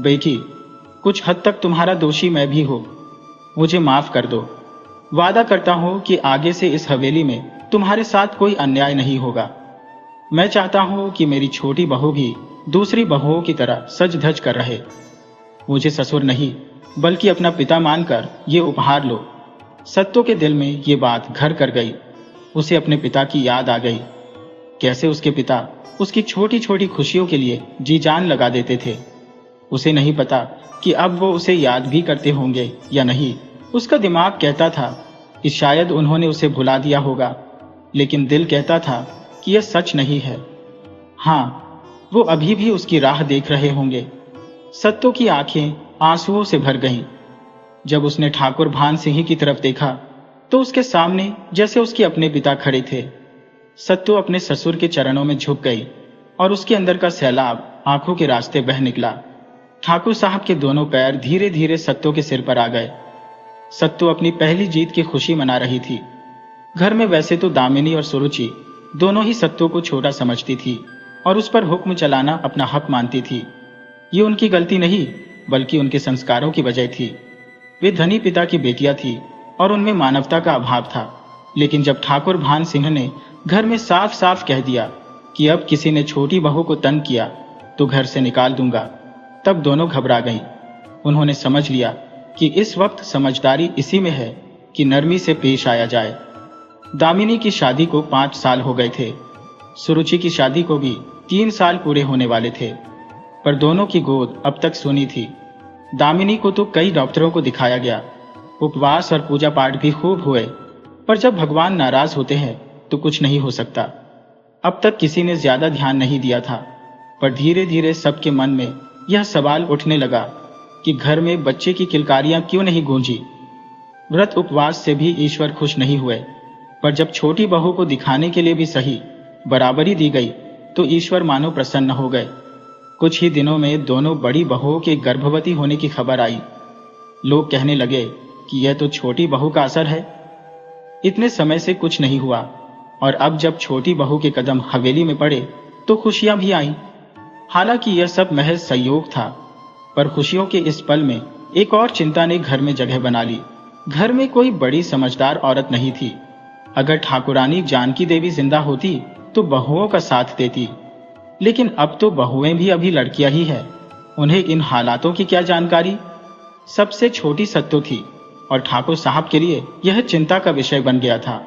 बेटी, कुछ हद तक तुम्हारा दोषी मैं भी हूं, मुझे माफ कर दो। वादा करता हूं कि आगे से इस हवेली में तुम्हारे साथ कोई अन्याय नहीं होगा। मैं चाहता हूं कि मेरी छोटी बहू भी दूसरी बहुओं की तरह सज धज कर रहे। मुझे ससुर नहीं बल्कि अपना पिता मानकर ये उपहार लो। सत्तो के दिल में ये बात घर कर गई। उसे अपने पिता की याद आ गई। कैसे उसके पिता उसकी छोटी छोटी खुशियों के लिए जी जान लगा देते थे। उसे नहीं पता कि अब वो उसे याद भी करते होंगे या नहीं। उसका दिमाग कहता था कि शायद उन्होंने उसे भुला दिया होगा, लेकिन दिल कहता था कि यह सच नहीं है। हाँ, वो अभी भी उसकी राह देख रहे होंगे। सत्तो की आंखें आंसुओं से भर गईं। जब उसने ठाकुर भान सिंह की तरफ देखा तो उसके सामने जैसे उसके अपने पिता खड़े थे। सत्तो अपने ससुर के चरणों में झुक गई और उसके अंदर का सैलाब आंखों के रास्ते बह निकला। ठाकुर साहब के दोनों पैर धीरे धीरे सत्तो के सिर पर आ गए। सत्तो अपनी पहली जीत की खुशी मना रही थी। घर में वैसे तो दामिनी और सुरुचि दोनों ही सत्तो को छोटा समझती थी और उस पर हुक्म चलाना अपना हक मानती थी। ये उनकी गलती नहीं बल्कि उनके संस्कारों की वजह थी। वे धनी पिता की बेटियां थी और उनमें मानवता का अभाव था। लेकिन जब ठाकुर भान सिंह ने घर में साफ साफ कह दिया कि अब किसी ने छोटी बहू को तंग किया तो घर से निकाल दूंगा, तब दोनों घबरा गईं। उन्होंने समझ लिया कि इस वक्त समझदारी इसी में है कि नरमी से पेश आया जाए। दामिनी की शादी को 5 साल हो गए थे। सुरुचि की शादी को भी 3 साल पूरे होने वाले थे, पर दोनों की गोद अब तक सूनी थी। दामिनी को तो कई डॉक्टरों को दिखाया गया, उपवास और पूजा पाठ भी खूब हुए, पर जब भगवान नाराज होते हैं तो कुछ नहीं हो सकता। अब तक किसी ने ज्यादा ध्यान नहीं दिया था, पर धीरे धीरे सबके मन में यह सवाल उठने लगा कि घर में बच्चे की किलकारियां क्यों नहीं गूंजी। व्रत उपवास से भी ईश्वर खुश नहीं हुए, पर जब छोटी बहू को दिखाने के लिए भी सही बराबरी दी गई तो ईश्वर मानो प्रसन्न हो गए। कुछ ही दिनों में दोनों बड़ी बहुओं के गर्भवती होने की खबर आई। लोग कहने लगे कि यह तो छोटी बहू का असर है। इतने समय से कुछ नहीं हुआ और अब जब छोटी बहू के कदम हवेली में पड़े तो खुशियां भी आईं। हालांकि यह सब महज संयोग था, पर खुशियों के इस पल में एक और चिंता ने घर में जगह बना ली। घर में कोई बड़ी समझदार औरत नहीं थी। अगर ठाकुरानी जानकी देवी जिंदा होती तो बहुओं का साथ देती, लेकिन अब तो बहुएं भी अभी लड़कियां ही हैं। उन्हें इन हालातों की क्या जानकारी। सबसे छोटी सत्तो थी और ठाकुर साहब के लिए यह चिंता का विषय बन गया था।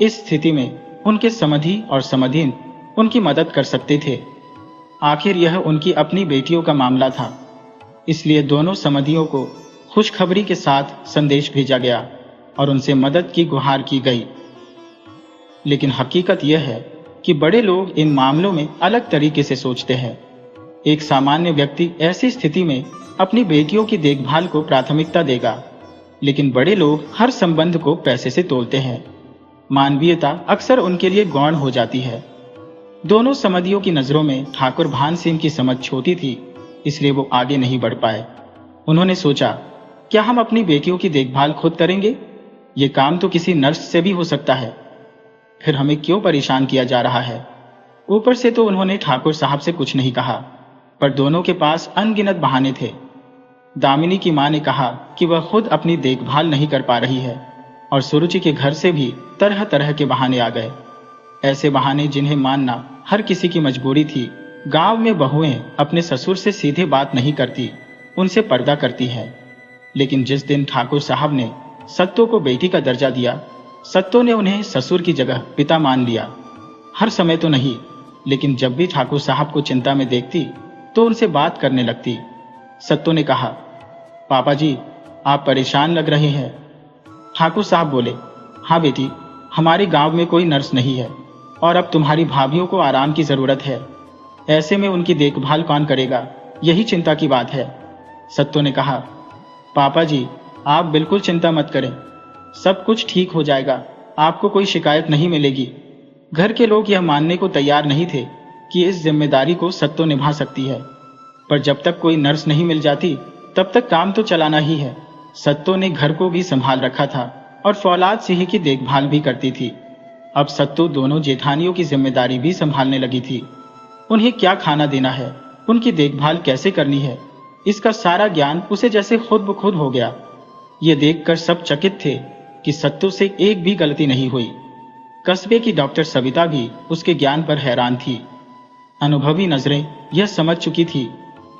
इस स्थिति में उनके समधी और समधीन उनकी मदद कर सकते थे। आखिर यह उनकी अपनी बेटियों का मामला था, इसलिए दोनों समधियों को खुशखबरी के साथ संदेश भेजा गया और उनसे मदद की गुहार की गई। लेकिन हकीकत यह है कि बड़े लोग इन मामलों में अलग तरीके से सोचते हैं। एक सामान्य व्यक्ति ऐसी स्थिति में अपनी बेटियों की देखभाल को प्राथमिकता देगा, लेकिन बड़े लोग हर संबंध को पैसे से तोलते हैं। मानवीयता अक्सर उनके लिए गौण हो जाती है। दोनों समधियों की नजरों में ठाकुर भान सिंह की समझ छोटी थी, इसलिए वो आगे नहीं बढ़ पाए। उन्होंने सोचा, क्या हम अपनी बेटियों की देखभाल खुद करेंगे? ये काम तो किसी नर्स से भी हो सकता है। फिर हमें क्यों परेशान किया जा रहा है? ऊपर से तो उन्होंने ठाकुर साहब से कुछ नहीं कहा, पर दोनों के पास अनगिनत बहाने थे। दामिनी की मां ने कहा कि वह खुद अपनी देखभाल नहीं कर पा रही है और सुरुचि के घर से भी तरह तरह के बहाने आ गए। ऐसे बहाने जिन्हें मानना हर किसी की मजबूरी थी। गांव में बहुएं अपने ससुर से सीधे बात नहीं करती, उनसे पर्दा करती है। लेकिन जिस दिन ठाकुर साहब ने सत्तो को बेटी का दर्जा दिया, सत्तो ने उन्हें ससुर की जगह पिता मान लिया। हर समय तो नहीं, लेकिन जब भी ठाकुर साहब को चिंता में देखती तो उनसे बात करने लगती। सत्तो ने कहा, पापा जी, आप परेशान लग रहे हैं। ठाकुर साहब बोले, हाँ बेटी, हमारे गांव में कोई नर्स नहीं है और अब तुम्हारी भाभियों को आराम की जरूरत है। ऐसे में उनकी देखभाल कौन करेगा, यही चिंता की बात है। सत्तो ने कहा, पापा जी, आप बिल्कुल चिंता मत करें, सब कुछ ठीक हो जाएगा, आपको कोई शिकायत नहीं मिलेगी। घर के लोग यह मानने को तैयार नहीं थे कि इस जिम्मेदारी को सत्तो निभा सकती है, पर जब तक कोई नर्स नहीं मिल जाती तब तक काम तो चलाना ही है। सत्तो ने घर को भी संभाल रखा था और फौलाद सिंह की देखभाल भी करती थी। अब सत्तो दोनों जेठानियों की जिम्मेदारी भी संभालने लगी थी। उन्हें क्या खाना देना है, उनकी देखभाल कैसे करनी है, इसका सारा ज्ञान उसे जैसे खुद ब खुद हो गया। ये देखकर सब चकित थे कि सत्तो से एक भी गलती नहीं हुई। कस्बे की डॉक्टर सविता भी उसके ज्ञान पर हैरान थी। अनुभवी नजरें यह समझ चुकी थी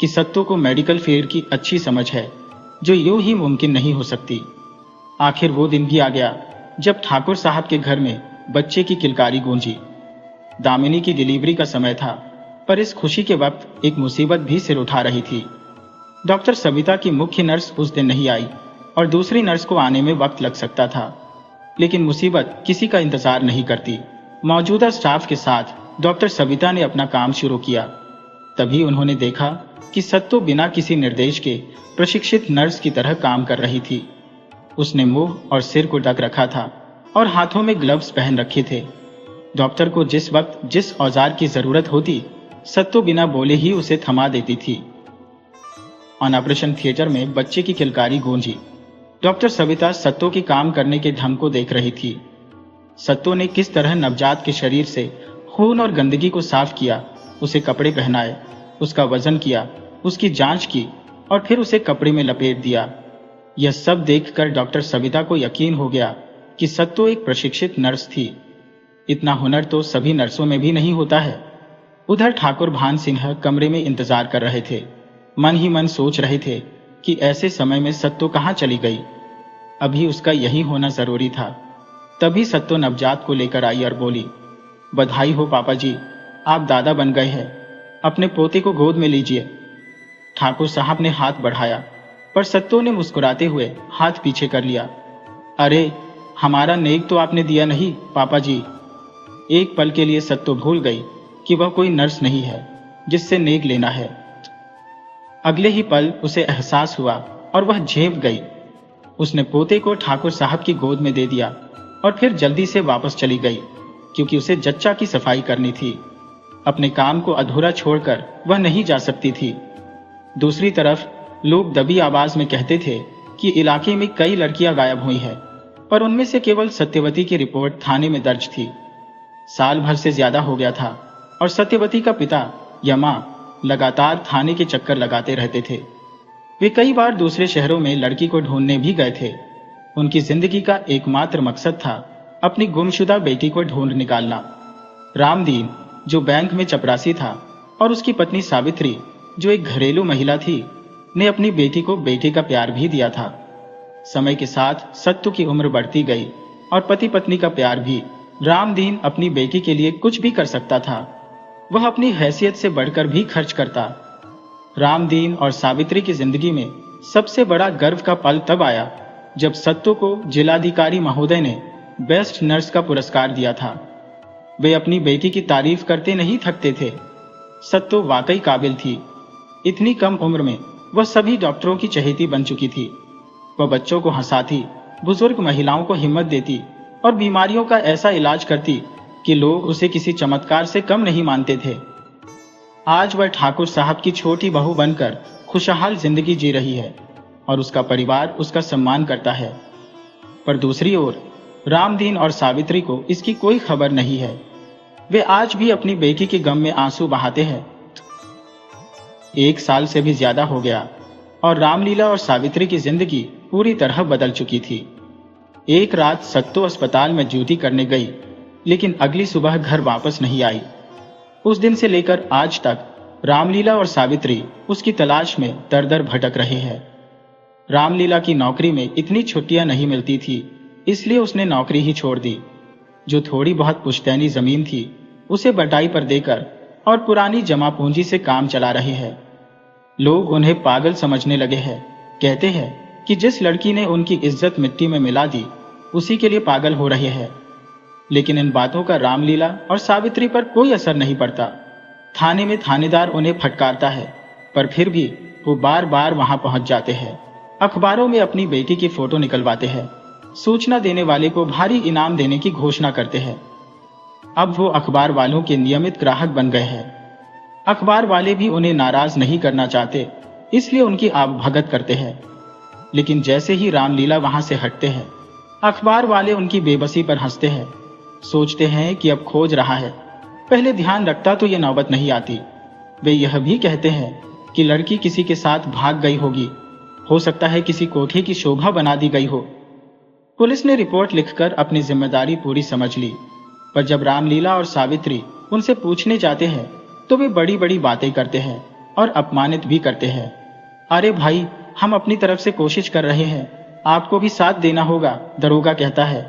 कि सत्तो को मेडिकल फील्ड की अच्छी समझ है, जो यूं ही मुमकिन नहीं हो सकती। आखिर वो दिन भी आ गया जब ठाकुर साहब के घर में बच्चे की किलकारी गूंजी। दामिनी की डिलीवरी का समय था, पर इस खुशी के वक्त एक मुसीबत भी सिर उठा रही थी। डॉक्टर सविता की मुख्य नर्स उस दिन नहीं आई और दूसरी नर्स को आने में वक्त लग सकता था, लेकिन मुसीबत किसी का इंतजार नहीं करती। मौजूदा स्टाफ के साथ डॉक्टर सविता ने अपना काम शुरू किया। तभी उन्होंने देखा कि सत्तो बिना किसी निर्देश के प्रशिक्षित नर्स की तरह काम कर रही थी। उसने मुंह और सिर को ढक रखा था और हाथों में ग्लव्स पहन रखे थे। डॉक्टर को जिस वक्त जिस औजार की जरूरत होती, सत्तो बिना बोले ही उसे थमा देती थी। ऑपरेशन थिएटर में बच्चे की किलकारी गूंजी। डॉक्टर सविता सत्तो के काम करने के ढंग को देख रही थी। सत्तो ने किस तरह नवजात के शरीर से खून और गंदगी को साफ किया, उसे कपड़े पहनाए, उसका वजन किया, उसकी जांच की और फिर उसे कपड़े में लपेट दिया। यह सब देखकर डॉक्टर सविता को यकीन हो गया कि सत्तो एक प्रशिक्षित नर्स थी। इतना हुनर तो सभी नर्सों में भी नहीं होता है। उधर ठाकुर भान सिंह कमरे में इंतजार कर रहे थे। मन ही मन सोच रहे थे कि ऐसे समय में सत्तो कहाँ चली गई। अभी उसका यही होना जरूरी था। तभी सत्तो नवजात को लेकर आई और बोली, बधाई हो पापा जी, आप दादा बन गए हैं, अपने पोते को गोद में लीजिए। ठाकुर साहब ने हाथ बढ़ाया, पर सत्तो ने मुस्कुराते हुए हाथ पीछे कर लिया। अरे, हमारा नेक तो आपने दिया नहीं पापा जी। एक पल के लिए सत्तो भूल गई कि वह कोई नर्स नहीं है जिससे नेक लेना है। अगले ही पल उसे एहसास हुआ और वह झेप गई। उसने पोते को ठाकुर साहब की गोद में दे दिया और फिर जल्दी से वापस चली गई, क्योंकि उसे जच्चा की सफाई करनी थी। अपने काम को अधूरा छोड़कर वह नहीं जा सकती थी। दूसरी तरफ लोग दबी आवाज में कहते थे कि इलाके में कई लड़कियां गायब हुई हैं, पर उनमें से केवल सत्यवती की रिपोर्ट थाने में दर्ज थी। साल भर से ज्यादा हो गया था और सत्यवती का पिता यमा लगातार थाने के चक्कर लगाते रहते थे। वे कई बार दूसरे शहरों में लड़की को ढूंढने भी गए थे। उनकी जिंदगी का एकमात्र मकसद था अपनी गुमशुदा बेटी को ढूंढ निकालना। रामदीन, जो बैंक में चपरासी था, और उसकी पत्नी सावित्री, जो एक घरेलू महिला थी, ने अपनी बेटी को बेटे का प्यार भी दिया था। समय के साथ सत्तू की उम्र बढ़ती गई और पति पत्नी का प्यार भी। रामदीन अपनी बेटी के लिए कुछ भी कर सकता था। वह अपनी हैसियत से बढ़कर भी खर्च करता। रामदीन और सावित्री की जिंदगी में सबसे बड़ा गर्व का पल तब आया जब सत्तू को जिलाधिकारी महोदय ने बेस्ट नर्स का पुरस्कार दिया था। वे अपनी बेटी की तारीफ करते नहीं थकते थे। सत्तू वाकई काबिल थी। इतनी कम उम्र में वह सभी डॉक्टरों की चहेती बन चुकी थी। वह बच्चों को हंसाती, बुजुर्ग महिलाओं को हिम्मत देती और बीमारियों का ऐसा इलाज करती कि लोग उसे किसी चमत्कार से कम नहीं मानते थे। आज वह ठाकुर साहब की छोटी बहू बनकर खुशहाल जिंदगी जी रही है और उसका परिवार उसका सम्मान करता है। पर दूसरी ओर रामदीन और सावित्री को इसकी कोई खबर नहीं है। वे आज भी अपनी बेटी के गम में आंसू बहाते हैं। 1 साल से भी ज्यादा हो गया और रामलीला और सावित्री की जिंदगी पूरी तरह बदल चुकी थी। एक रात सत्तो अस्पताल में ड्यूटी करने गई, लेकिन अगली सुबह घर वापस नहीं आई। उस दिन से लेकर आज तक रामलीला और सावित्री उसकी तलाश में दर दर भटक रहे हैं। रामलीला की नौकरी में इतनी छुट्टियां नहीं मिलती थी, इसलिए उसने नौकरी ही छोड़ दी। जो थोड़ी बहुत पुश्तैनी जमीन थी उसे बटाई पर देकर और पुरानी जमा पूंजी से काम चला रहे हैं। लोग उन्हें पागल समझने लगे हैं। कहते हैं कि जिस लड़की ने उनकी इज्जत मिट्टी में मिला दी उसी के लिए पागल हो रहे हैं। लेकिन इन बातों का रामलीला और सावित्री पर कोई असर नहीं पड़ता। थाने में थानेदार उन्हें फटकारता है, पर फिर भी वो बार बार वहां पहुंच जाते हैं। अखबारों में अपनी बेटी की फोटो निकलवाते हैं, सूचना देने वाले को भारी इनाम देने की घोषणा करते हैं। अब वो अखबार वालों के नियमित ग्राहक बन गए हैं। अखबार वाले भी उन्हें नाराज नहीं करना चाहते, इसलिए उनकी आवभगत करते हैं। लेकिन जैसे ही रामलीला वहां से हटते हैं, अखबार वाले उनकी बेबसी पर हंसते हैं। सोचते हैं कि अब खोज रहा है, पहले ध्यान रखता तो ये नौबत नहीं आती। वे यह भी कहते हैं कि लड़की किसी के साथ भाग गई होगी, हो सकता है किसी कोठे की शोभा बना दी गई हो। पुलिस ने रिपोर्ट लिखकर अपनी जिम्मेदारी पूरी समझ ली, पर जब रामलीला और सावित्री उनसे पूछने जाते हैं तो वे बड़ी बड़ी बातें करते हैं और अपमानित भी करते हैं। अरे भाई, हम अपनी तरफ से कोशिश कर रहे हैं, आपको भी साथ देना होगा, दरोगा कहता है।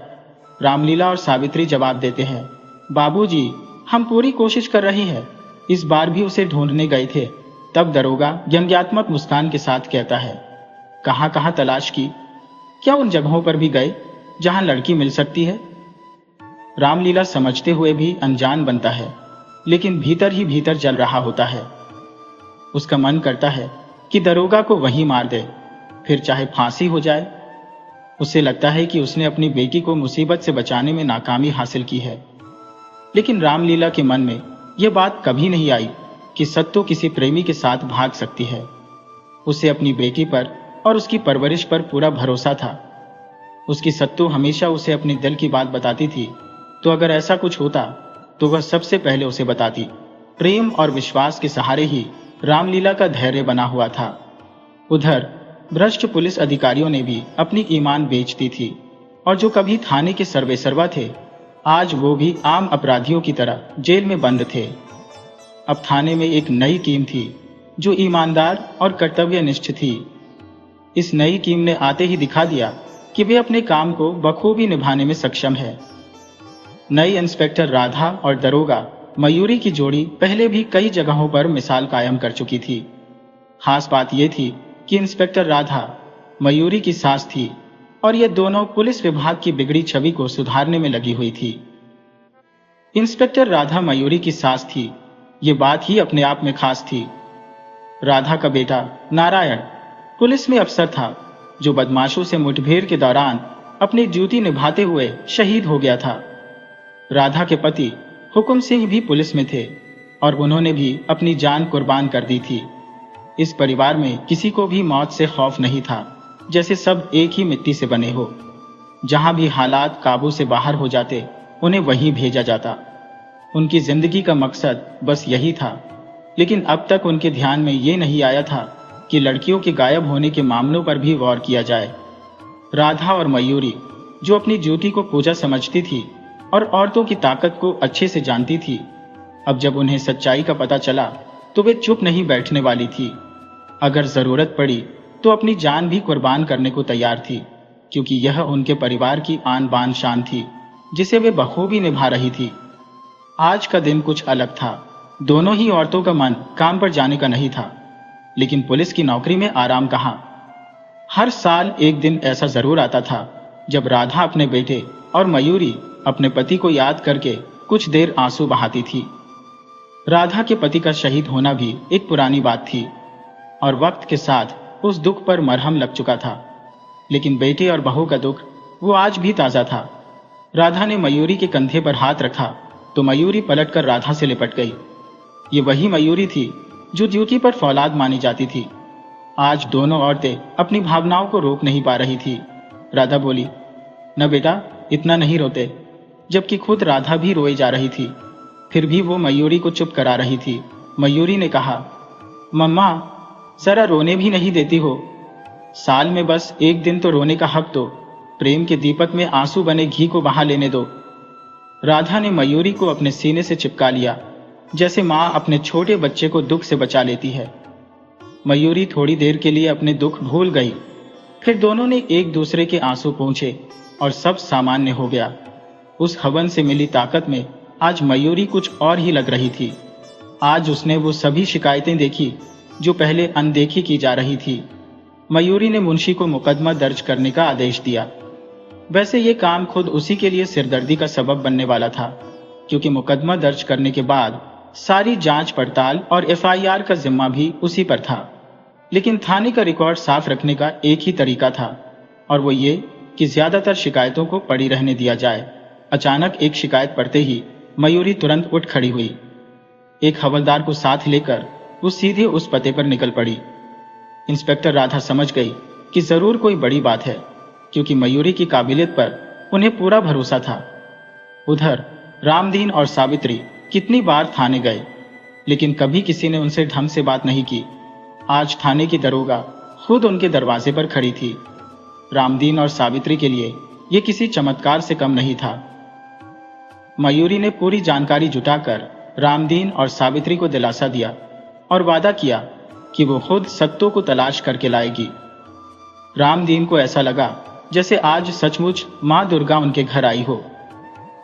रामलीला और सावित्री जवाब देते हैं, बाबूजी, हम पूरी कोशिश कर रहे हैं, इस बार भी उसे ढूंढने गए थे। तब दरोगा व्यंग्यात्मक मुस्कान के साथ कहता है, कहां कहां तलाश की? क्या उन जगहों पर भी गए जहां लड़की मिल सकती है? रामलीला समझते हुए भी अनजान बनता है, लेकिन भीतर ही भीतर जल रहा होता है। उसका मन करता है कि दरोगा को वहीं मार दे, फिर चाहे फांसी हो जाए। उसे लगता है कि उसने अपनी बेटी को मुसीबत से बचाने में नाकामी हासिल की है। लेकिन रामलीला के मन में यह बात कभी नहीं आई कि सत्तू किसी प्रेमी के साथ भाग सकती है। उसे अपनी बेटी पर और उसकी परवरिश पर पूरा भरोसा था। उसकी सत्तू हमेशा उसे अपने दिल की बात बताती थी, तो अगर ऐसा कुछ होता तो वह सबसे पहले उसे बताती। प्रेम और विश्वास के सहारे ही रामलीला का धैर्य बना हुआ था। उधर भ्रष्ट पुलिस अधिकारियों ने भी अपनी ईमान बेच दी थी, और जो कभी थाने के सर्वेसर्वा थे, आज वो भी आम अपराधियों की तरह जेल में बंद थे। अब थाने में एक नई टीम थी जो ईमानदार और कर्तव्यनिष्ठ थी। इस नई टीम ने आते ही दिखा दिया कि वे अपने काम को बखूबी निभाने में सक्षम है। नई इंस्पेक्टर राधा और दरोगा मयूरी की जोड़ी पहले भी कई जगहों पर मिसाल कायम कर चुकी थी। खास बात यह थी कि इंस्पेक्टर राधा मयूरी की सास थी, और ये दोनों पुलिस विभाग की बिगड़ी छवि को सुधारने में लगी हुई थी। इंस्पेक्टर राधा मयूरी की सास थी, ये बात ही अपने आप में खास थी। राधा का बेटा नारायण पुलिस में अफसर था, जो बदमाशों से मुठभेड़ के दौरान अपनी ड्यूटी निभाते हुए शहीद हो गया था। राधा के पति हुकुम सिंह भी पुलिस में थे, और उन्होंने भी अपनी जान कुर्बान कर दी थी। इस परिवार में किसी को भी मौत से खौफ नहीं था, जैसे सब एक ही मिट्टी से बने हो। जहां भी हालात काबू से बाहर हो जाते, उन्हें वहीं भेजा जाता। उनकी जिंदगी का मकसद बस यही था। लेकिन अब तक उनके ध्यान में ये नहीं आया था कि लड़कियों के गायब होने के मामलों पर भी गौर किया जाए। राधा और मयूरी, जो अपनी ड्यूटी को पूजा समझती थी और औरतों की ताकत को अच्छे से जानती थी, अब जब उन्हें सच्चाई का पता चला तो वे चुप नहीं बैठने वाली थी। अगर जरूरत पड़ी तो अपनी जान भी कुर्बान करने को तैयार थी, क्योंकि यह उनके परिवार की आन बान शान थी, जिसे वे बखूबी निभा रही थी। आज का दिन कुछ अलग था। दोनों ही औरतों का मन काम पर जाने का नहीं था, लेकिन पुलिस की नौकरी में आराम कहाँ। हर साल एक दिन ऐसा जरूर आता था जब राधा अपने बेटे और मयूरी अपने पति को याद करके कुछ देर आंसू बहाती थी। राधा के पति का शहीद होना भी एक पुरानी बात थी, और वक्त के साथ उस दुख पर मरहम लग चुका था। लेकिन बेटे और बहू का दुख वो आज भी ताजा था। राधा ने मयूरी के कंधे पर हाथ रखा तो मयूरी पलटकर राधा से लिपट गई। ये वही मयूरी थी जो ड्यूटी पर फौलाद मानी जाती थी। आज दोनों औरतें अपनी भावनाओं को रोक नहीं पा रही थी। राधा बोली, न बेटा, इतना नहीं रोते, जबकि खुद राधा भी रोई जा रही थी। फिर भी वो मयूरी को चुप करा रही थी। मयूरी ने कहा, मम्मा, जरा रोने भी नहीं देती हो? साल में बस एक दिन तो रोने का हक दो। प्रेम के दीपक में आंसू बने घी को बहा लेने दो। राधा ने मयूरी को अपने सीने से चिपका लिया, जैसे माँ अपने छोटे बच्चे को दुख से बचा लेती है। मयूरी थोड़ी देर के लिए अपने दुख भूल गई। फिर दोनों ने एक दूसरे के आंसू पोंछे और सब सामान्य हो गया। उस हवन से मिली ताकत में आज मयूरी कुछ और ही लग रही थी। आज उसने वो सभी शिकायतें देखी जो पहले अनदेखी की जा रही थी। मयूरी ने मुंशी को मुकदमा दर्ज करने का आदेश दिया। वैसे ये काम खुद उसी के लिए सिरदर्दी का सबब बनने वाला था, क्योंकि मुकदमा दर्ज करने के बाद सारी जांच पड़ताल और एफआईआर का जिम्मा भी उसी पर था। लेकिन थाने का रिकॉर्ड साफ रखने का एक ही तरीका था, और वो ये कि ज्यादातर शिकायतों को पड़ी रहने दिया जाए। अचानक एक शिकायत पढ़ते ही मयूरी तुरंत उठ खड़ी हुई। एक हवलदार को साथ लेकर वो सीधे उस पते पर निकल पड़ी। इंस्पेक्टर राधा समझ गई कि जरूर कोई बड़ी बात है, क्योंकि मयूरी की काबिलियत पर उन्हें पूरा भरोसा था। उधर रामदीन और सावित्री कितनी बार थाने गए, लेकिन कभी किसी ने उनसे ढंग से बात नहीं की। आज थाने की दरोगा खुद उनके दरवाजे पर खड़ी थी। रामदीन और सावित्री के लिए यह किसी चमत्कार से कम नहीं था। मयूरी ने पूरी जानकारी जुटाकर रामदीन और सावित्री को दिलासा दिया और वादा किया कि वो खुद सत्तू को तलाश करके लाएगी। रामदीन को ऐसा लगा जैसे आज सचमुच मां दुर्गा उनके घर आई हो।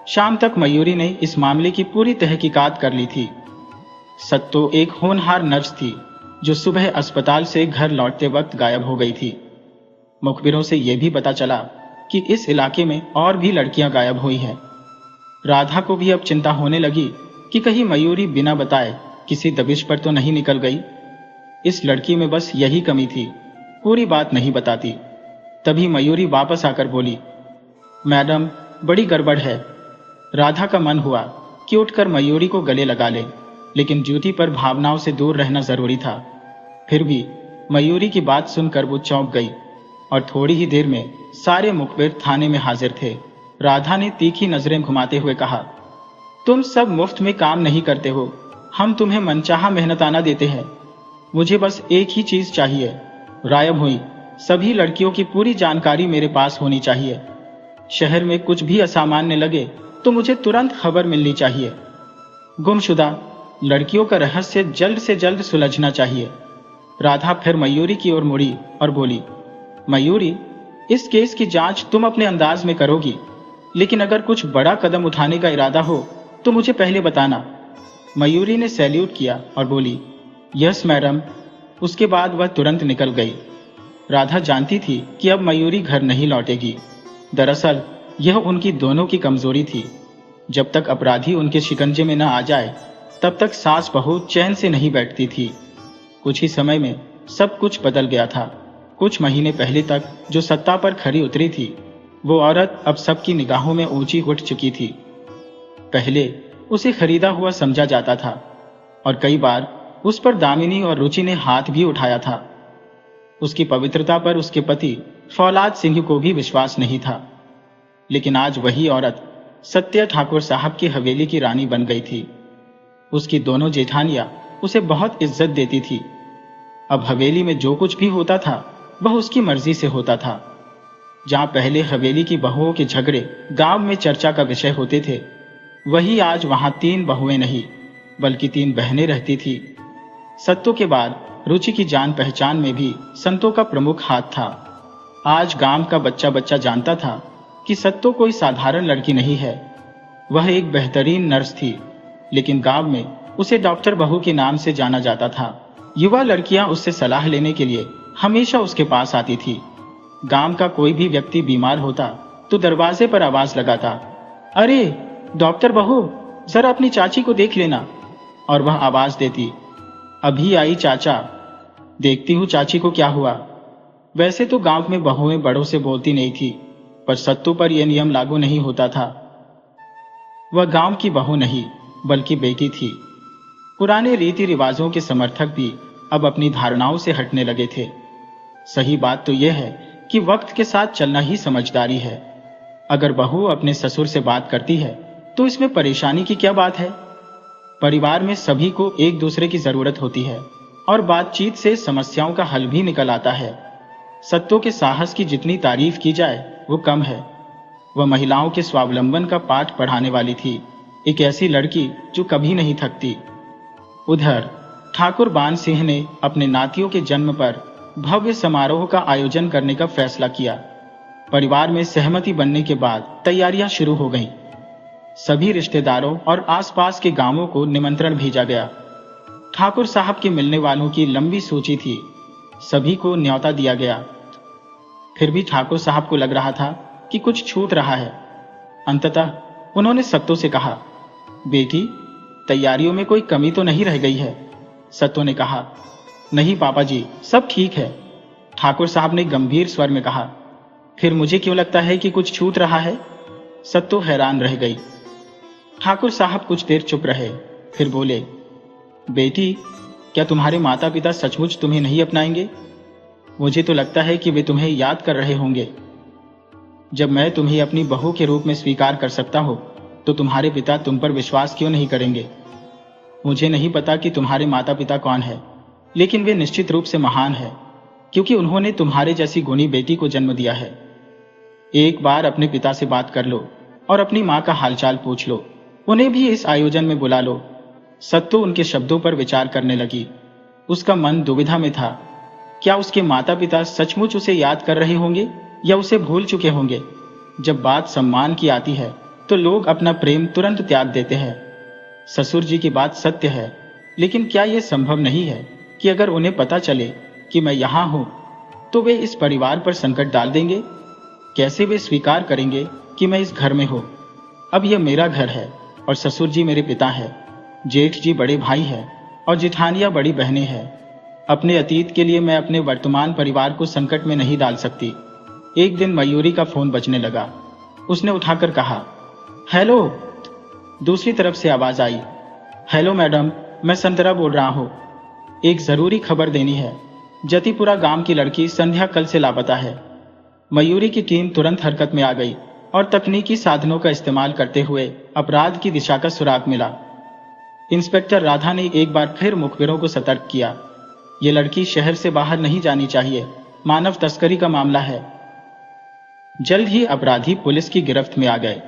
शाम तक मयूरी ने इस मामले की पूरी तहकीकात कर ली थी। सत्तू एक होनहार नर्स थी जो सुबह अस्पताल से घर लौटते वक्त गायब हो गई थी। मुखबिरों से यह भी पता चला कि इस इलाके में और भी लड़कियां गायब हुई हैं। राधा को भी अब चिंता होने लगी कि कहीं मयूरी बिना बताए किसी दबिश पर तो नहीं निकल गई। इस लड़की में बस यही कमी थी, पूरी बात नहीं बताती। तभी मयूरी वापस आकर बोली, मैडम, बड़ी गड़बड़ है। राधा का मन हुआ कि उठकर मयूरी को गले लगा ले, लेकिन ड्यूटी पर भावनाओं से दूर रहना जरूरी था। फिर भी मयूरी की बात सुनकर वो चौंक गई और थोड़ी ही देर में सारे मुखबिर थाने में हाजिर थे। राधा ने तीखी नजरें घुमाते हुए कहा, तुम सब मुफ्त में काम नहीं करते हो, हम तुम्हें मनचाहा मेहनताना देते हैं। मुझे बस एक ही चीज चाहिए, गायब हुई सभी लड़कियों की पूरी जानकारी मेरे पास होनी चाहिए। शहर में कुछ भी असामान्य लगे तो मुझे तुरंत खबर मिलनी चाहिए। गुमशुदा लड़कियों का रहस्य जल्द से जल्द सुलझना चाहिए। राधा फिर मयूरी की ओर मुड़ी और बोली, मयूरी, इस केस की जांच तुम अपने अंदाज में करोगी, लेकिन अगर कुछ बड़ा कदम उठाने का इरादा हो तो मुझे पहले बताना। मयूरी ने सैल्यूट किया और बोली, यस मैडम। उसके बाद वह तुरंत निकल गई। राधा जानती थी कि अब मयूरी घर नहीं लौटेगी। दरअसल यह उनकी दोनों की कमजोरी थी। जब तक अपराधी उनके शिकंजे में न आ जाए तब तक सास बहू चैन से नहीं बैठती थी। कुछ ही समय में सब कुछ बदल गया था। कुछ महीने पहले तक जो सत्ता पर खरी उतरी थी, वो औरत अब सबकी निगाहों में ऊंची उठ चुकी थी। पहले उसे खरीदा हुआ समझा जाता था और कई बार उस पर दामिनी और रुचि ने हाथ भी उठाया था। उसकी पवित्रता पर उसके पति फौलाद सिंह को भी विश्वास नहीं था। लेकिन आज वही औरत सत्य ठाकुर साहब की हवेली की रानी बन गई थी। उसकी दोनों जेठानियां उसे बहुत इज्जत देती थी। अब हवेली में जो कुछ भी होता था वह उसकी मर्जी से होता था। जहां पहले हवेली की बहुओं के झगड़े गांव में चर्चा का विषय होते थे, वही आज वहां 3 बहुएं नहीं बल्कि 3 बहनें रहती थी। सत्तू के बाद रुचि की जान पहचान में भी संतों का प्रमुख हाथ था। आज गांव का बच्चा बच्चा जानता था कि सत्तू कोई साधारण लड़की नहीं है। वह एक बेहतरीन नर्स थी, लेकिन गांव में उसे डॉक्टर बहू के नाम से जाना जाता था। युवा लड़कियां उससे सलाह लेने के लिए हमेशा उसके पास आती थी। गांव का कोई भी व्यक्ति बीमार होता तो दरवाजे पर आवाज लगाता, अरे डॉक्टर बहू, जरा अपनी चाची को देख लेना। और वह आवाज देती, अभी आई चाचा। देखती हूँ चाची को क्या हुआ। वैसे तो गांव में बहुएं बड़ों से बोलती नहीं थी, पर सत्तू पर यह नियम लागू नहीं होता था। वह गांव की बहू नहीं बल्कि बेटी थी। पुराने रीति रिवाजों के समर्थक भी अब अपनी धारणाओं से हटने लगे थे। सही बात तो यह है कि वक्त के साथ चलना ही समझदारी है। अगर बहू अपने ससुर से बात करती है तो इसमें परेशानी की क्या बात है। परिवार में सभी को एक दूसरे की जरूरत होती है और बातचीत से समस्याओं का हल भी निकल आता है। सत्तू के साहस की जितनी तारीफ की जाए वो कम है। वह महिलाओं के स्वावलंबन का पाठ पढ़ाने वाली थी, एक ऐसी लड़की जो कभी नहीं थकती। उधर ठाकुर बान सिंह ने अपने नातियों के जन्म पर भव्य समारोह का आयोजन करने का फैसला किया। परिवार में सहमति बनने के बाद तैयारियां शुरू हो गईं। सभी रिश्तेदारों और आसपास के गांवों को निमंत्रण भेजा गया। ठाकुर साहब के मिलने वालों की लंबी सूची थी। सभी को न्योता दिया गया। फिर भी ठाकुर साहब को लग रहा था कि कुछ छूट रहा है। अंततः उन्होंने सत्तू से कहा, बेटी, तैयारियों में कोई कमी तो नहीं रह गई है। सत्तू ने कहा, नहीं पापा जी, सब ठीक है, ठाकुर साहब ने गंभीर स्वर में कहा। फिर मुझे क्यों लगता है कि कुछ छूट रहा है? सत्तू हैरान रह गई। ठाकुर साहब कुछ देर चुप रहे, फिर बोले, बेटी, क्या तुम्हारे माता पिता सचमुच तुम्हें नहीं अपनाएंगे? मुझे तो लगता है कि वे तुम्हें याद कर रहे होंगे। जब मैं तुम्हें अपनी बहू के रूप में स्वीकार कर सकता हूं, तो तुम्हारे पिता तुम पर विश्वास क्यों नहीं करेंगे? मुझे नहीं पता कि तुम्हारे माता पिता कौन है, लेकिन वे निश्चित रूप से महान है, क्योंकि उन्होंने तुम्हारे जैसी गुणी बेटी को जन्म दिया है। एक बार अपने पिता से बात कर लो और अपनी मां का हालचाल पूछ लो। उन्हें भी इस आयोजन में बुला लो। सत्तू उनके शब्दों पर विचार करने लगी। उसका मन दुविधा में था। क्या उसके माता पिता सचमुच उसे याद कर रहे होंगे या उसे भूल चुके होंगे? जब बात सम्मान की आती है तो लोग अपना प्रेम तुरंत त्याग देते हैं। ससुर जी की बात सत्य है, लेकिन क्या यह संभव नहीं है कि अगर उन्हें पता चले कि मैं यहां हूं तो वे इस परिवार पर संकट डाल देंगे? कैसे वे स्वीकार करेंगे कि मैं इस घर में हूं? अब यह मेरा घर है और ससुर जी मेरे पिता है, जेठ जी बड़े भाई है और जिठानियां बड़ी बहनें हैं। अपने अतीत के लिए मैं अपने वर्तमान परिवार को संकट में नहीं डाल सकती। एक दिन मयूरी का फोन बजने लगा। उसने उठाकर कहा, हेलो। दूसरी तरफ से आवाज आई, हेलो मैडम, मैं संतरा बोल रहा हूं। एक जरूरी खबर देनी है। जतीपुरा गांव की लड़की संध्या कल से लापता है। मयूरी की टीम तुरंत हरकत में आ गई और तकनीकी साधनों का इस्तेमाल करते हुए अपराध की दिशा का सुराग मिला। इंस्पेक्टर राधा ने एक बार फिर मुखबिरों को सतर्क किया। ये लड़की शहर से बाहर नहीं जानी चाहिए, मानव तस्करी का मामला है। जल्द ही अपराधी पुलिस की गिरफ्त में आ गए।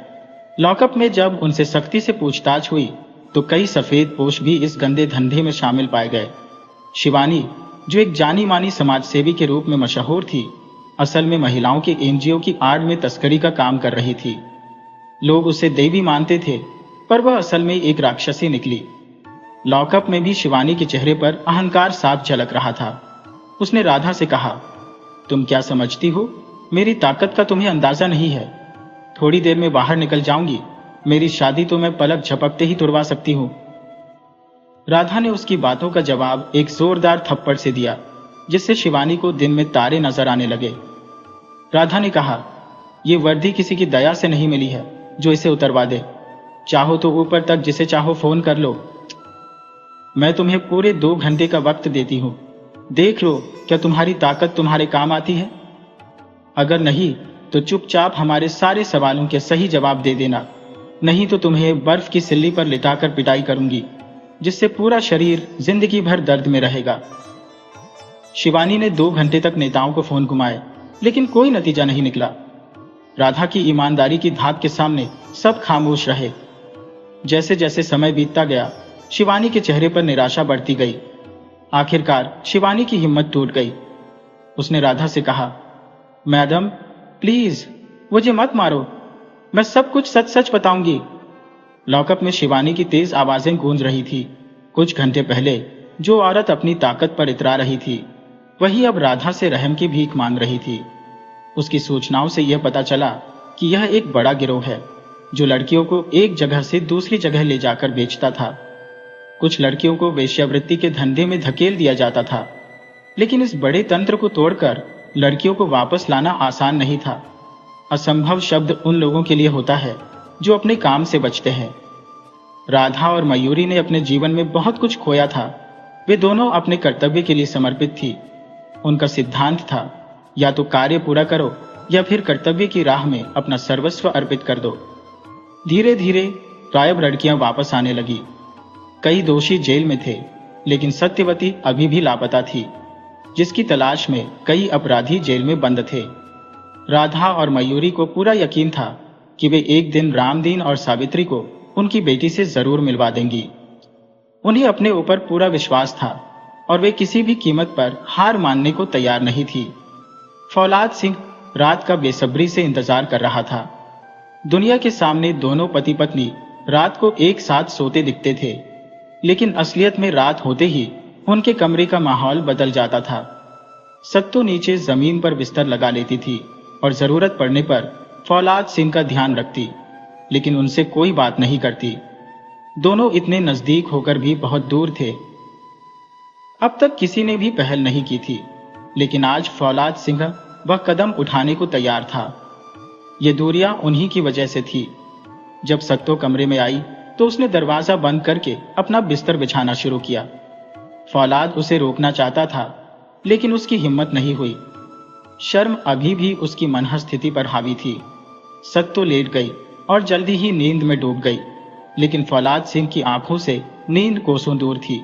लॉकअप में जब उनसे सख्ती से पूछताछ हुई तो कई सफेद पोश भी इस गंदे धंधे में शामिल पाए गए। शिवानी, जो एक जानी मानी समाज सेवी के रूप में मशहूर थी, असल में महिलाओं के एनजीओ की आड़ में तस्करी का काम कर रही थी। लोग उसे देवी मानते थे, पर वह असल में एक राक्षसी निकली। लॉकअप में भी शिवानी के चेहरे पर अहंकार साफ झलक रहा था। उसने राधा से कहा, तुम क्या समझती हो? मेरी ताकत का तुम्हें अंदाजा नहीं है। थोड़ी देर में बाहर निकल जाऊंगी। मेरी शादी तो मैं पलक झपकते ही तुड़वा सकती हूं। राधा ने उसकी बातों का जवाब एक जोरदार थप्पड़ से दिया, जिससे शिवानी को दिन में तारे नजर आने लगे। राधा ने कहा, यह वर्दी किसी की दया से नहीं मिली है जो इसे उतरवा दे। चाहो तो ऊपर तक जिसे चाहो फोन कर लो। मैं तुम्हें पूरे 2 घंटे का वक्त देती हूं। देख लो क्या तुम्हारी ताकत तुम्हारे काम आती है। अगर नहीं तो चुपचाप हमारे सारे सवालों के सही जवाब दे देना, नहीं तो तुम्हें बर्फ की सिल्ली पर लिटाकर पिटाई करूंगी, जिससे पूरा शरीर जिंदगी भर दर्द में रहेगा। शिवानी ने 2 घंटे तक नेताओं को फोन घुमाए, लेकिन कोई नतीजा नहीं निकला। राधा की ईमानदारी की धाक के सामने सब खामोश रहे। जैसे जैसे समय बीतता गया, शिवानी के चेहरे पर निराशा बढ़ती गई। आखिरकार शिवानी की हिम्मत टूट गई। उसने राधा से कहा, मैडम प्लीज मुझे मत मारो, मैं सब कुछ सच सच बताऊंगी। लॉकअप में शिवानी की तेज आवाजें गूंज रही थी। कुछ घंटे पहले जो औरत अपनी ताकत पर इतरा रही थी, वही अब राधा से रहम की भीख मांग रही थी। उसकी सूचनाओं से यह पता चला कि यह एक बड़ा गिरोह है जो लड़कियों को एक जगह से दूसरी जगह ले जाकर बेचता था। कुछ लड़कियों को वेश्यावृत्ति के धंधे में धकेल दिया जाता था, लेकिन इस बड़े तंत्र को तोड़कर लड़कियों को वापस लाना आसान नहीं था। असंभव शब्द उन लोगों के लिए होता है जो अपने काम से बचते हैं। राधा और मयूरी ने अपने जीवन में बहुत कुछ खोया था। वे दोनों अपने कर्तव्य के लिए समर्पित थी। उनका सिद्धांत था, या तो कार्य पूरा करो या फिर कर्तव्य की राह में अपना सर्वस्व अर्पित कर दो। धीरे धीरे गायब लड़कियां वापस आने लगी। कई दोषी जेल में थे, लेकिन सत्यवती अभी भी लापता थी, जिसकी तलाश में कई अपराधी जेल में बंद थे। राधा और मयूरी को पूरा यकीन था कि वे एक दिन रामदीन और सावित्री को उनकी बेटी से जरूर मिलवा देंगी। उन्हें अपने ऊपर पूरा विश्वास था और वे किसी भी कीमत पर हार मानने को तैयार नहीं थी। फौलाद सिंह रात का बेसब्री से इंतजार कर रहा था। दुनिया के सामने दोनों पति पत्नी रात को एक साथ सोते दिखते थे, लेकिन असलियत में रात होते ही उनके कमरे का माहौल बदल जाता था। सत्तू नीचे जमीन पर बिस्तर लगा लेती थी और जरूरत पड़ने पर फौलाद सिंह का ध्यान रखती, लेकिन उनसे कोई बात नहीं करती। दोनों इतने नजदीक होकर भी बहुत दूर थे। अब तक किसी ने भी पहल नहीं की थी, लेकिन आज फौलाद सिंह वह कदम उठाने को तैयार था। ये दूरियां उन्हीं की वजह से थी। जब सत्तो कमरे में आई तो उसने दरवाजा बंद करके अपना बिस्तर बिछाना शुरू किया। फौलाद उसे रोकना चाहता था, लेकिन उसकी हिम्मत नहीं हुई। शर्म अभी भी उसकी मनह स्थिति पर हावी थी। सत्तो लेट गई और जल्दी ही नींद में डूब गई, लेकिन फौलाद सिंह की आंखों से नींद कोसों दूर थी।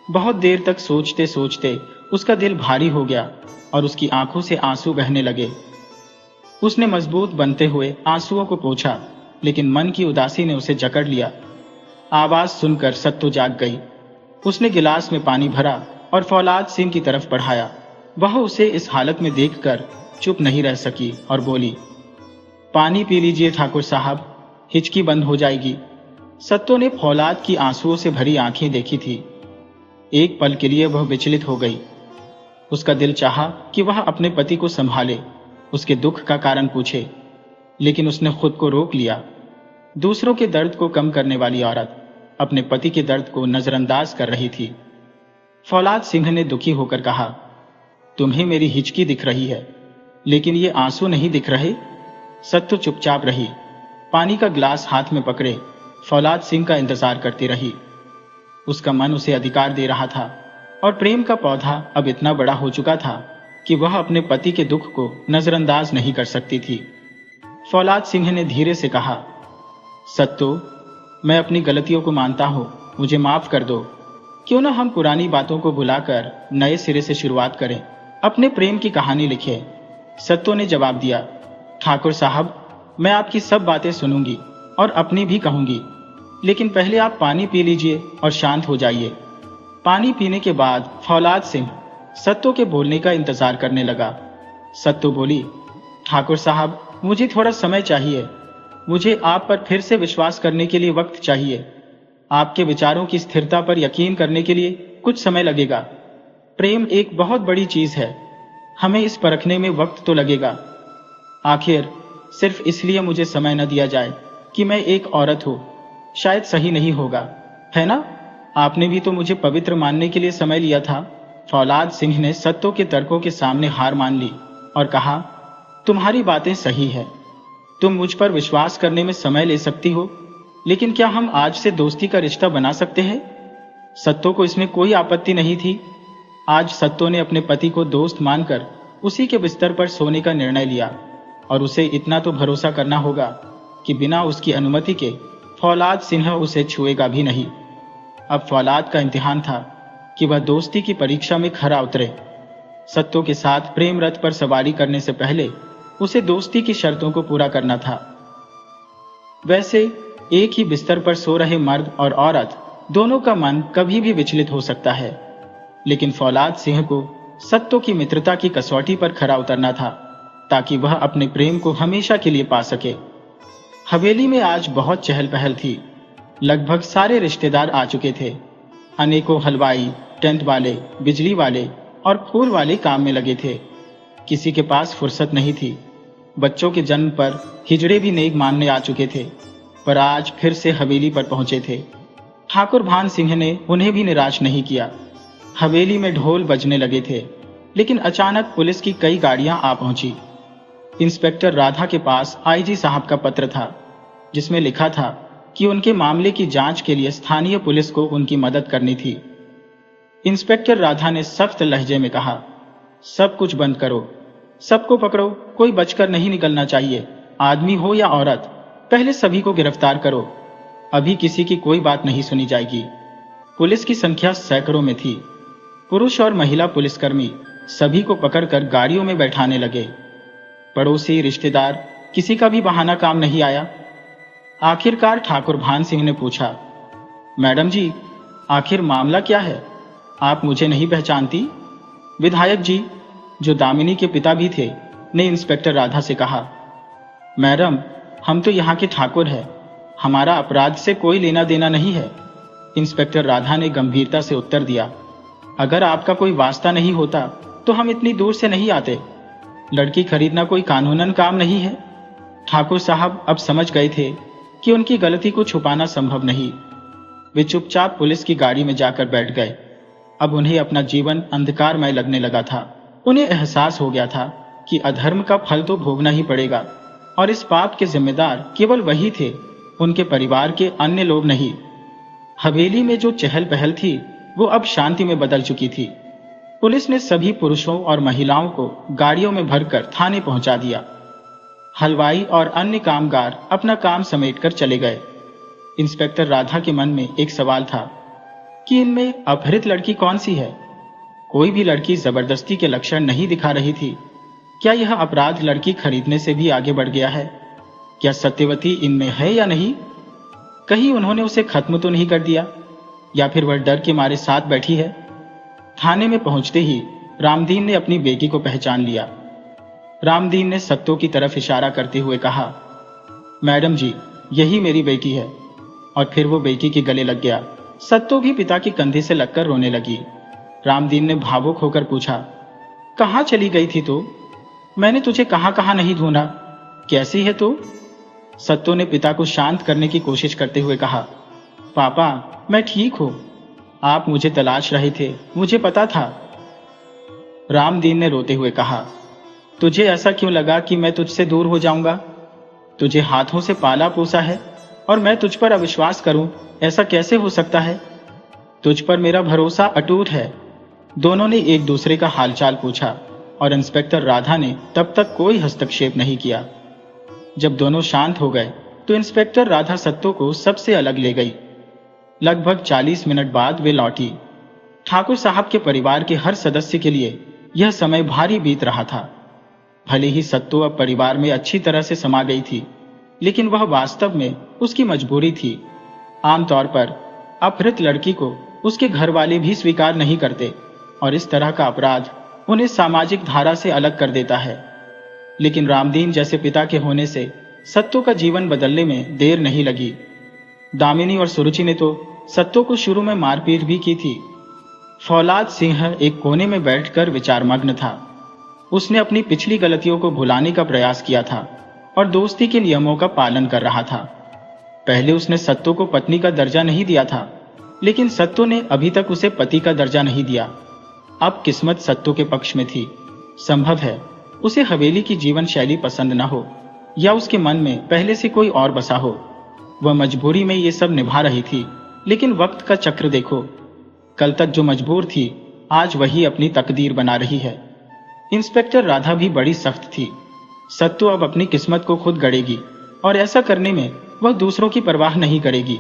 बहुत देर तक सोचते सोचते उसका दिल भारी हो गया और उसकी आंखों से आंसू बहने लगे। उसने मजबूत बनते हुए आंसुओं को पोंछा, लेकिन मन की उदासी ने उसे जकड़ लिया। आवाज सुनकर सत्तो जाग गई। उसने गिलास में पानी भरा और फौलाद सिंह की तरफ बढ़ाया। वह उसे इस हालत में देखकर चुप नहीं रह सकी और बोली, पानी पी लीजिए ठाकुर साहब, हिचकी बंद हो जाएगी। सत्तो ने फौलाद की आंसुओं से भरी आंखें देखी थी। एक पल के लिए वह विचलित हो गई। उसका दिल चाहा कि वह अपने पति को संभाले, उसके दुख का कारण पूछे, लेकिन उसने खुद को रोक लिया। दूसरों के दर्द को कम करने वाली औरत अपने पति के दर्द को नजरअंदाज कर रही थी। फौलाद सिंह ने दुखी होकर कहा, तुम्हें मेरी हिचकी दिख रही है, लेकिन ये आंसू नहीं दिख रहे। सत्तो चुपचाप रही, पानी का गिलास हाथ में पकड़े फौलाद सिंह का इंतजार करती रही। उसका मन उसे अधिकार दे रहा था और प्रेम का पौधा अब इतना बड़ा हो चुका था कि वह अपने पति के दुख को नजरअंदाज नहीं कर सकती थी। फौलाद सिंह ने धीरे से कहा, सत्तो, मैं अपनी गलतियों को मानता हूं, मुझे माफ कर दो। क्यों ना हम पुरानी बातों को भुलाकर नए सिरे से शुरुआत करें, अपने प्रेम की कहानी लिखें। सत्तो ने जवाब दिया, ठाकुर साहब, मैं आपकी सब बातें सुनूंगी और अपनी भी कहूंगी, लेकिन पहले आप पानी पी लीजिए और शांत हो जाइए। पानी पीने के बाद फौलाद सिंह सत्तो के बोलने का इंतजार करने लगा। सत्तो बोली, ठाकुर साहब, मुझे थोड़ा समय चाहिए। मुझे आप पर फिर से विश्वास करने के लिए वक्त चाहिए। आपके विचारों की स्थिरता पर यकीन करने के लिए कुछ समय लगेगा। प्रेम एक बहुत बड़ी चीज है, हमें इस परखने में वक्त तो लगेगा। आखिर सिर्फ इसलिए मुझे समय न दिया जाए कि मैं एक औरत हूं, शायद सही नहीं होगा, है ना? आपने भी तो मुझे पवित्र मानने के लिए समय लिया था। फौलाद सिंह ने सत्तो के तर्कों के सामने हार मान ली और कहा, तुम्हारी बातें सही है, तुम मुझ पर विश्वास करने में समय ले सकती हो, लेकिन क्या हम आज से दोस्ती का रिश्ता बना सकते हैं? सत्तो को इसमें कोई आपत्ति नहीं थी। आज सत्तो ने अपने पति को दोस्त मानकर उसी के बिस्तर पर सोने का निर्णय लिया और उसे इतना तो भरोसा करना होगा कि बिना उसकी अनुमति के फौलाद सिंह उसे छुएगा भी नहीं। अब फौलाद का इम्तिहान था कि वह दोस्ती की परीक्षा में खरा उतरे। सत्तो के साथ प्रेम रथ पर सवारी करने से पहले उसे दोस्ती की शर्तों को पूरा करना था। वैसे एक ही बिस्तर पर सो रहे मर्द और औरत दोनों का मन कभी भी विचलित हो सकता है, लेकिन फौलाद सिंह को सत्तो की मित्रता की कसौटी पर खरा उतरना था ताकि वह अपने प्रेम को हमेशा के लिए पा सके। हवेली में आज बहुत चहल पहल थी। लगभग सारे रिश्तेदार आ चुके थे। अनेकों हलवाई, टेंट वाले, बिजली वाले और फूल वाले काम में लगे थे। किसी के पास फुर्सत नहीं थी। बच्चों के जन्म पर हिजड़े भी नेक मानने आ चुके थे, पर आज फिर से हवेली पर पहुंचे थे। ठाकुर भान सिंह ने उन्हें भी निराश नहीं किया। हवेली में ढोल बजने लगे थे, लेकिन अचानक पुलिस की कई गाड़ियां आ पहुंची। इंस्पेक्टर राधा के पास आईजी साहब का पत्र था, जिसमें लिखा था कि उनके मामले की जांच के लिए स्थानीय पुलिस को उनकी मदद करनी थी। इंस्पेक्टर राधा ने सख्त लहजे में कहा, सब कुछ बंद करो, सबको पकड़ो, कोई बचकर नहीं निकलना चाहिए, आदमी हो या औरत, पहले सभी को गिरफ्तार करो। अभी किसी की कोई बात नहीं सुनी जाएगी। पुलिस की संख्या सैकड़ों में थी। पुरुष और महिला पुलिसकर्मी सभी को पकड़कर गाड़ियों में बैठाने लगे। पड़ोसी, रिश्तेदार, किसी का भी बहाना काम नहीं आया। आखिरकार ठाकुर भान सिंह ने पूछा, मैडम जी, आखिर मामला क्या है? आप मुझे नहीं पहचानती? विधायक जी, जो दामिनी के पिता भी थे, ने इंस्पेक्टर राधा से कहा। मैडम, हम तो यहाँ के ठाकुर हैं, हमारा अपराध से कोई लेना देना नहीं है। इंस्पेक्टर राधा ने गंभीरता से उत्तर दिया, अगर आपका कोई वास्ता नहीं होता तो हम इतनी दूर से नहीं आते। लड़की खरीदना कोई कानूनन काम नहीं है। ठाकुर साहब अब समझ गए थे कि उनकी गलती को छुपाना संभव नहीं। वे चुपचाप पुलिस की गाड़ी में जाकर बैठ गए। अब उन्हें अपना जीवन अंधकारमय लगने लगा था। उन्हें एहसास हो गया था कि अधर्म का फल तो भोगना ही पड़ेगा, और इस पाप के जिम्मेदार केवल वही थे, उनके परिवार के अन्य लोग नहीं। हवेली में जो चहल पहल थी वो अब शांति में बदल चुकी थी। पुलिस ने सभी पुरुषों और महिलाओं को गाड़ियों में भरकर थाने पहुंचा दिया। हलवाई और अन्य कामगार अपना काम समेटकर चले गए। इंस्पेक्टर राधा के मन में एक सवाल था कि इनमें अपहृत लड़की कौन सी है। कोई भी लड़की जबरदस्ती के लक्षण नहीं दिखा रही थी। क्या यह अपराध लड़की खरीदने से भी आगे बढ़ गया है? क्या सत्यवती इनमें है या नहीं? कहीं उन्होंने उसे खत्म तो नहीं कर दिया, या फिर वह डर के मारे साथ बैठी है? थाने में पहुंचते ही रामदीन ने अपनी बेटी को पहचान लिया। रामदीन ने सत्तो की तरफ इशारा करते हुए कहा, मैडम जी, यही मेरी बेटी है। और फिर वो बेटी के गले लग गया। सत्तो भी पिता के कंधे से लगकर रोने लगी। रामदीन ने भावुक होकर पूछा, कहाँ चली गई थी तू? मैंने तुझे कहाँ कहाँ नहीं ढूंढा। कैसी है तू? सत्तो ने पिता को शांत करने की कोशिश करते हुए कहा, पापा, मैं ठीक हूं। आप मुझे तलाश रहे थे, मुझे पता था। रामदीन ने रोते हुए कहा, तुझे ऐसा क्यों लगा कि मैं तुझसे दूर हो जाऊंगा? तुझे हाथों से पाला पोसा है और मैं तुझ पर अविश्वास करूं, ऐसा कैसे हो सकता है? तुझ पर मेरा भरोसा अटूट है। दोनों ने एक दूसरे का हालचाल पूछा और इंस्पेक्टर राधा ने तब तक कोई हस्तक्षेप नहीं किया। जब दोनों शांत हो गए तो इंस्पेक्टर राधा सत्तो को सबसे अलग ले गई। लगभग 40 मिनट बाद वे लौटी। ठाकुर साहब के परिवार के हर सदस्य के लिए यह समय भारी बीत रहा था। भले ही सत्तो अब परिवार में अच्छी तरह से समा गई थी, लेकिन वह वास्तव में उसकी मजबूरी थी। आमतौर पर अपहृत लड़की को उसके घर वाले भी स्वीकार नहीं करते और इस तरह का अपराध उन्हें सामाजिक धारा से अलग कर देता है। लेकिन रामदीन जैसे पिता के होने से सत्तो का जीवन बदलने में देर नहीं लगी। दामिनी और सुरुचि ने तो सत्तो को शुरू में मारपीट भी की थी। फौलाद सिंह एक कोने में बैठकर विचारमग्न था। उसने अपनी पिछली गलतियों को भुलाने का प्रयास किया था और दोस्ती के नियमों का पालन कर रहा था। पहले उसने सत्तो को पत्नी का दर्जा नहीं दिया था, लेकिन सत्तो ने अभी तक उसे पति का दर्जा नहीं दिया। अब किस्मत सत्तो के पक्ष में थी। संभव है उसे हवेली की जीवन शैली पसंद न हो, या उसके मन में पहले से कोई और बसा हो। वह मजबूरी में ये सब निभा रही थी, लेकिन वक्त का चक्र देखो। कल तक जो मजबूर थी, आज वही अपनी तकदीर बना रही है। इंस्पेक्टर राधा भी बड़ी सख्त थी। सत्तो अब अपनी किस्मत को खुद गढ़ेगी और ऐसा करने में वह दूसरों की परवाह नहीं करेगी।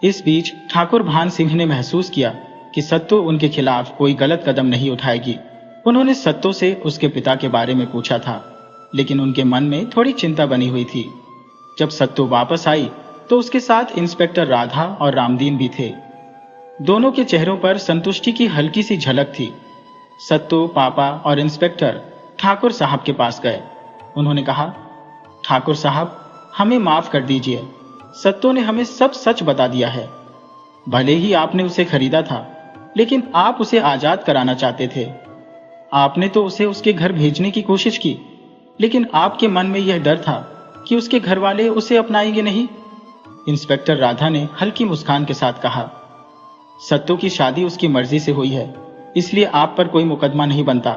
इस बीच ठाकुर भान सिंह ने महसूस किया कि सत्तो उनके खिलाफ कोई गलत कदम नहीं उठाएगी। उन्होंने सत्तो से उसके पिता के बारे में पूछा था, लेकिन उनके मन में थोड़ी चिंता बनी हुई थी। जब सत्तो वापस आई तो उसके साथ इंस्पेक्टर राधा और रामदीन भी थे। दोनों के चेहरों पर संतुष्टि की हल्की सी झलक थी। सत्तो, पापा और इंस्पेक्टर ठाकुर साहब के पास गए। उन्होंने कहा, ठाकुर साहब, हमें माफ कर दीजिए। सत्तो ने हमें सब सच बता दिया है। भले ही आपने उसे खरीदा था, लेकिन आप उसे आजाद कराना चाहते थे। आपने तो उसे उसके घर भेजने की कोशिश की, लेकिन आपके मन में यह डर था कि उसके घर वाले उसे अपनाएंगे नहीं। इंस्पेक्टर राधा ने हल्की मुस्कान के साथ कहा, सत्तो की शादी उसकी मर्जी से हुई है, इसलिए आप पर कोई मुकदमा नहीं बनता।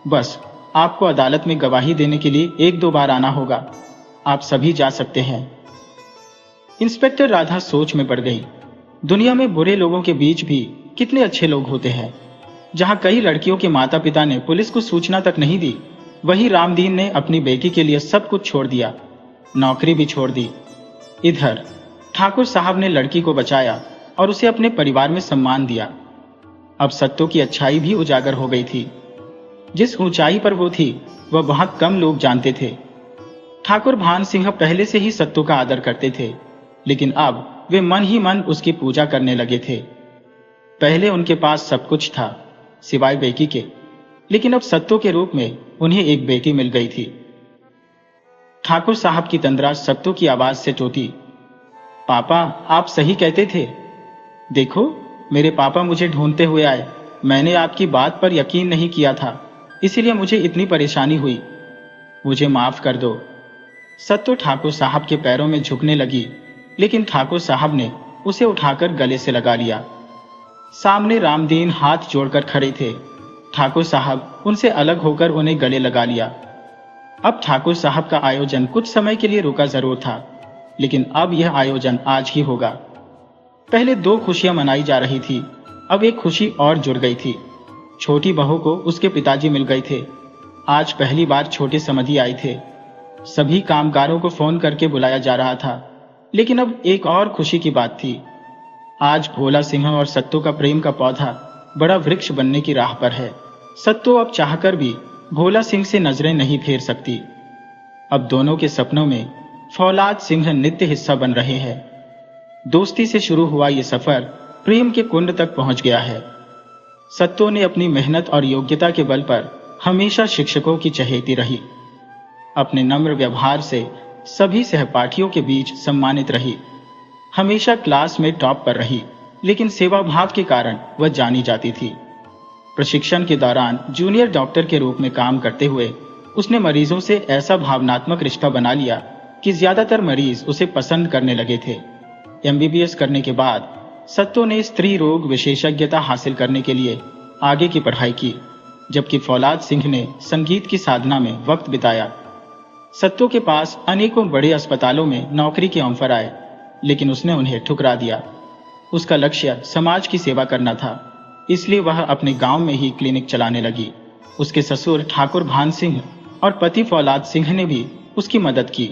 बस आपको अदालत में गवाही देने के लिए 1-2 बार आना होगा। आप सभी जा सकते हैं। इंस्पेक्टर राधा सोच में पड़ गई। दुनिया में बुरे लोगों के बीच भी कितने अच्छे लोग होते हैं। जहां कई लड़कियों के माता पिता ने पुलिस को सूचना तक नहीं दी, वहीं रामदीन ने अपनी बेटी के लिए सब कुछ छोड़ दिया, नौकरी भी छोड़ दी। इधर ठाकुर साहब ने लड़की को बचाया और उसे अपने परिवार में सम्मान दिया। अब सत्तो की अच्छाई भी उजागर हो गई थी। जिस ऊंचाई पर वो थी, वह बहुत कम लोग जानते थे। ठाकुर भान सिंह पहले से ही सत्तो का आदर करते थे, लेकिन अब वे मन ही मन उसकी पूजा करने लगे थे। पहले उनके पास सब कुछ था, सिवाय बेटी के, लेकिन अब सत्तो के रूप में उन्हें एक बेटी मिल गई थी। ठाकुर साहब की तंद्रा सत्तो की आवाज से टूटी, पापा, आप सही कहते थे। देखो, मेरे पापा मुझे ढूंढते हुए आए। मैंने आपकी बात पर यकीन नहीं किया था, इसीलिए मुझे इतनी परेशानी हुई। मुझे माफ कर दो। सत्तो ठाकुर साहब के पैरों में झुकने लगी, लेकिन ठाकुर साहब ने उसे उठाकर गले से लगा लिया। सामने रामदीन हाथ जोड़कर खड़े थे। ठाकुर साहब उनसे अलग होकर उन्हें गले लगा लिया। अब ठाकुर साहब का आयोजन कुछ समय के लिए रुका जरूर था, लेकिन अब यह आयोजन आज ही होगा। पहले 2 खुशियां मनाई जा रही थी, अब एक खुशी और जुड़ गई थी। छोटी बहू को उसके पिताजी मिल गए थे। आज पहली बार छोटे समधी आए थे। सभी कामगारों को फोन करके बुलाया जा रहा था, लेकिन अब एक और खुशी की बात थी। आज भोला सिंह और सत्तू का प्रेम का पौधा बड़ा वृक्ष बनने की राह पर है। सत्तू अब चाहकर भी भोला सिंह से नजरें नहीं फेर सकती। अब दोनों के सपनों में फौलाद सिंह नित्य हिस्सा बन रहे हैं। दोस्ती से शुरू हुआ ये सफर प्रेम के कुंड तक पहुंच गया है। सत्तू ने अपनी मेहनत और योग्यता के बल पर हमेशा शिक्षकों की चहेती रही। अपने नम्र व्यवहार से सभी सहपाठियों के बीच सम्मानित रही। हमेशा क्लास में टॉप पर रही, लेकिन सेवा भाव के कारण वह जानी जाती थी। प्रशिक्षण के दौरान जूनियर डॉक्टर के रूप में काम करते हुए उसने मरीजों से ऐसा भावनात्मक रिश्ता बना लिया कि ज्यादातर मरीज उसे पसंद करने लगे थे। MBBS करने के बाद सत्तू ने स्त्री रोग विशेषज्ञता हासिल करने के लिए आगे की पढ़ाई की, जबकि फौलाद सिंह ने संगीत की साधना में वक्त बिताया। सत्तू के पास अनेकों बड़े अस्पतालों में नौकरी के ऑफर आए, लेकिन उसने उन्हें ठुकरा दिया। उसका लक्ष्य समाज की सेवा करना था, इसलिए वह अपने गांव में ही क्लिनिक चलाने लगी। उसके ससुर ठाकुर भान सिंह और पति फौलाद सिंह ने भी उसकी मदद की।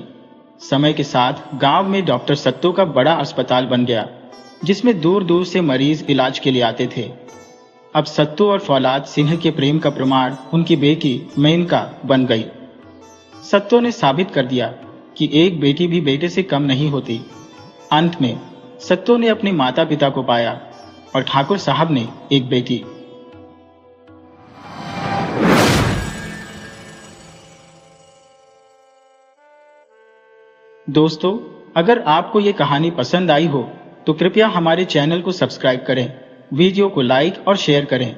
समय के साथ गांव में डॉक्टर सत्तू का बड़ा अस्पताल बन गया, जिसमें दूर दूर से मरीज इलाज के लिए आते थे। अब सत्तू और फौलाद सिंह के प्रेम का प्रमाण उनकी बेटी मेनका बन गई। सत्तू ने साबित कर दिया कि एक बेटी भी बेटे से कम नहीं होती। अंत में सत्तू ने अपने माता पिता को पाया और ठाकुर साहब ने एक बेटी। दोस्तों, अगर आपको ये कहानी पसंद आई हो तो कृपया हमारे चैनल को सब्सक्राइब करें, वीडियो को लाइक और शेयर करें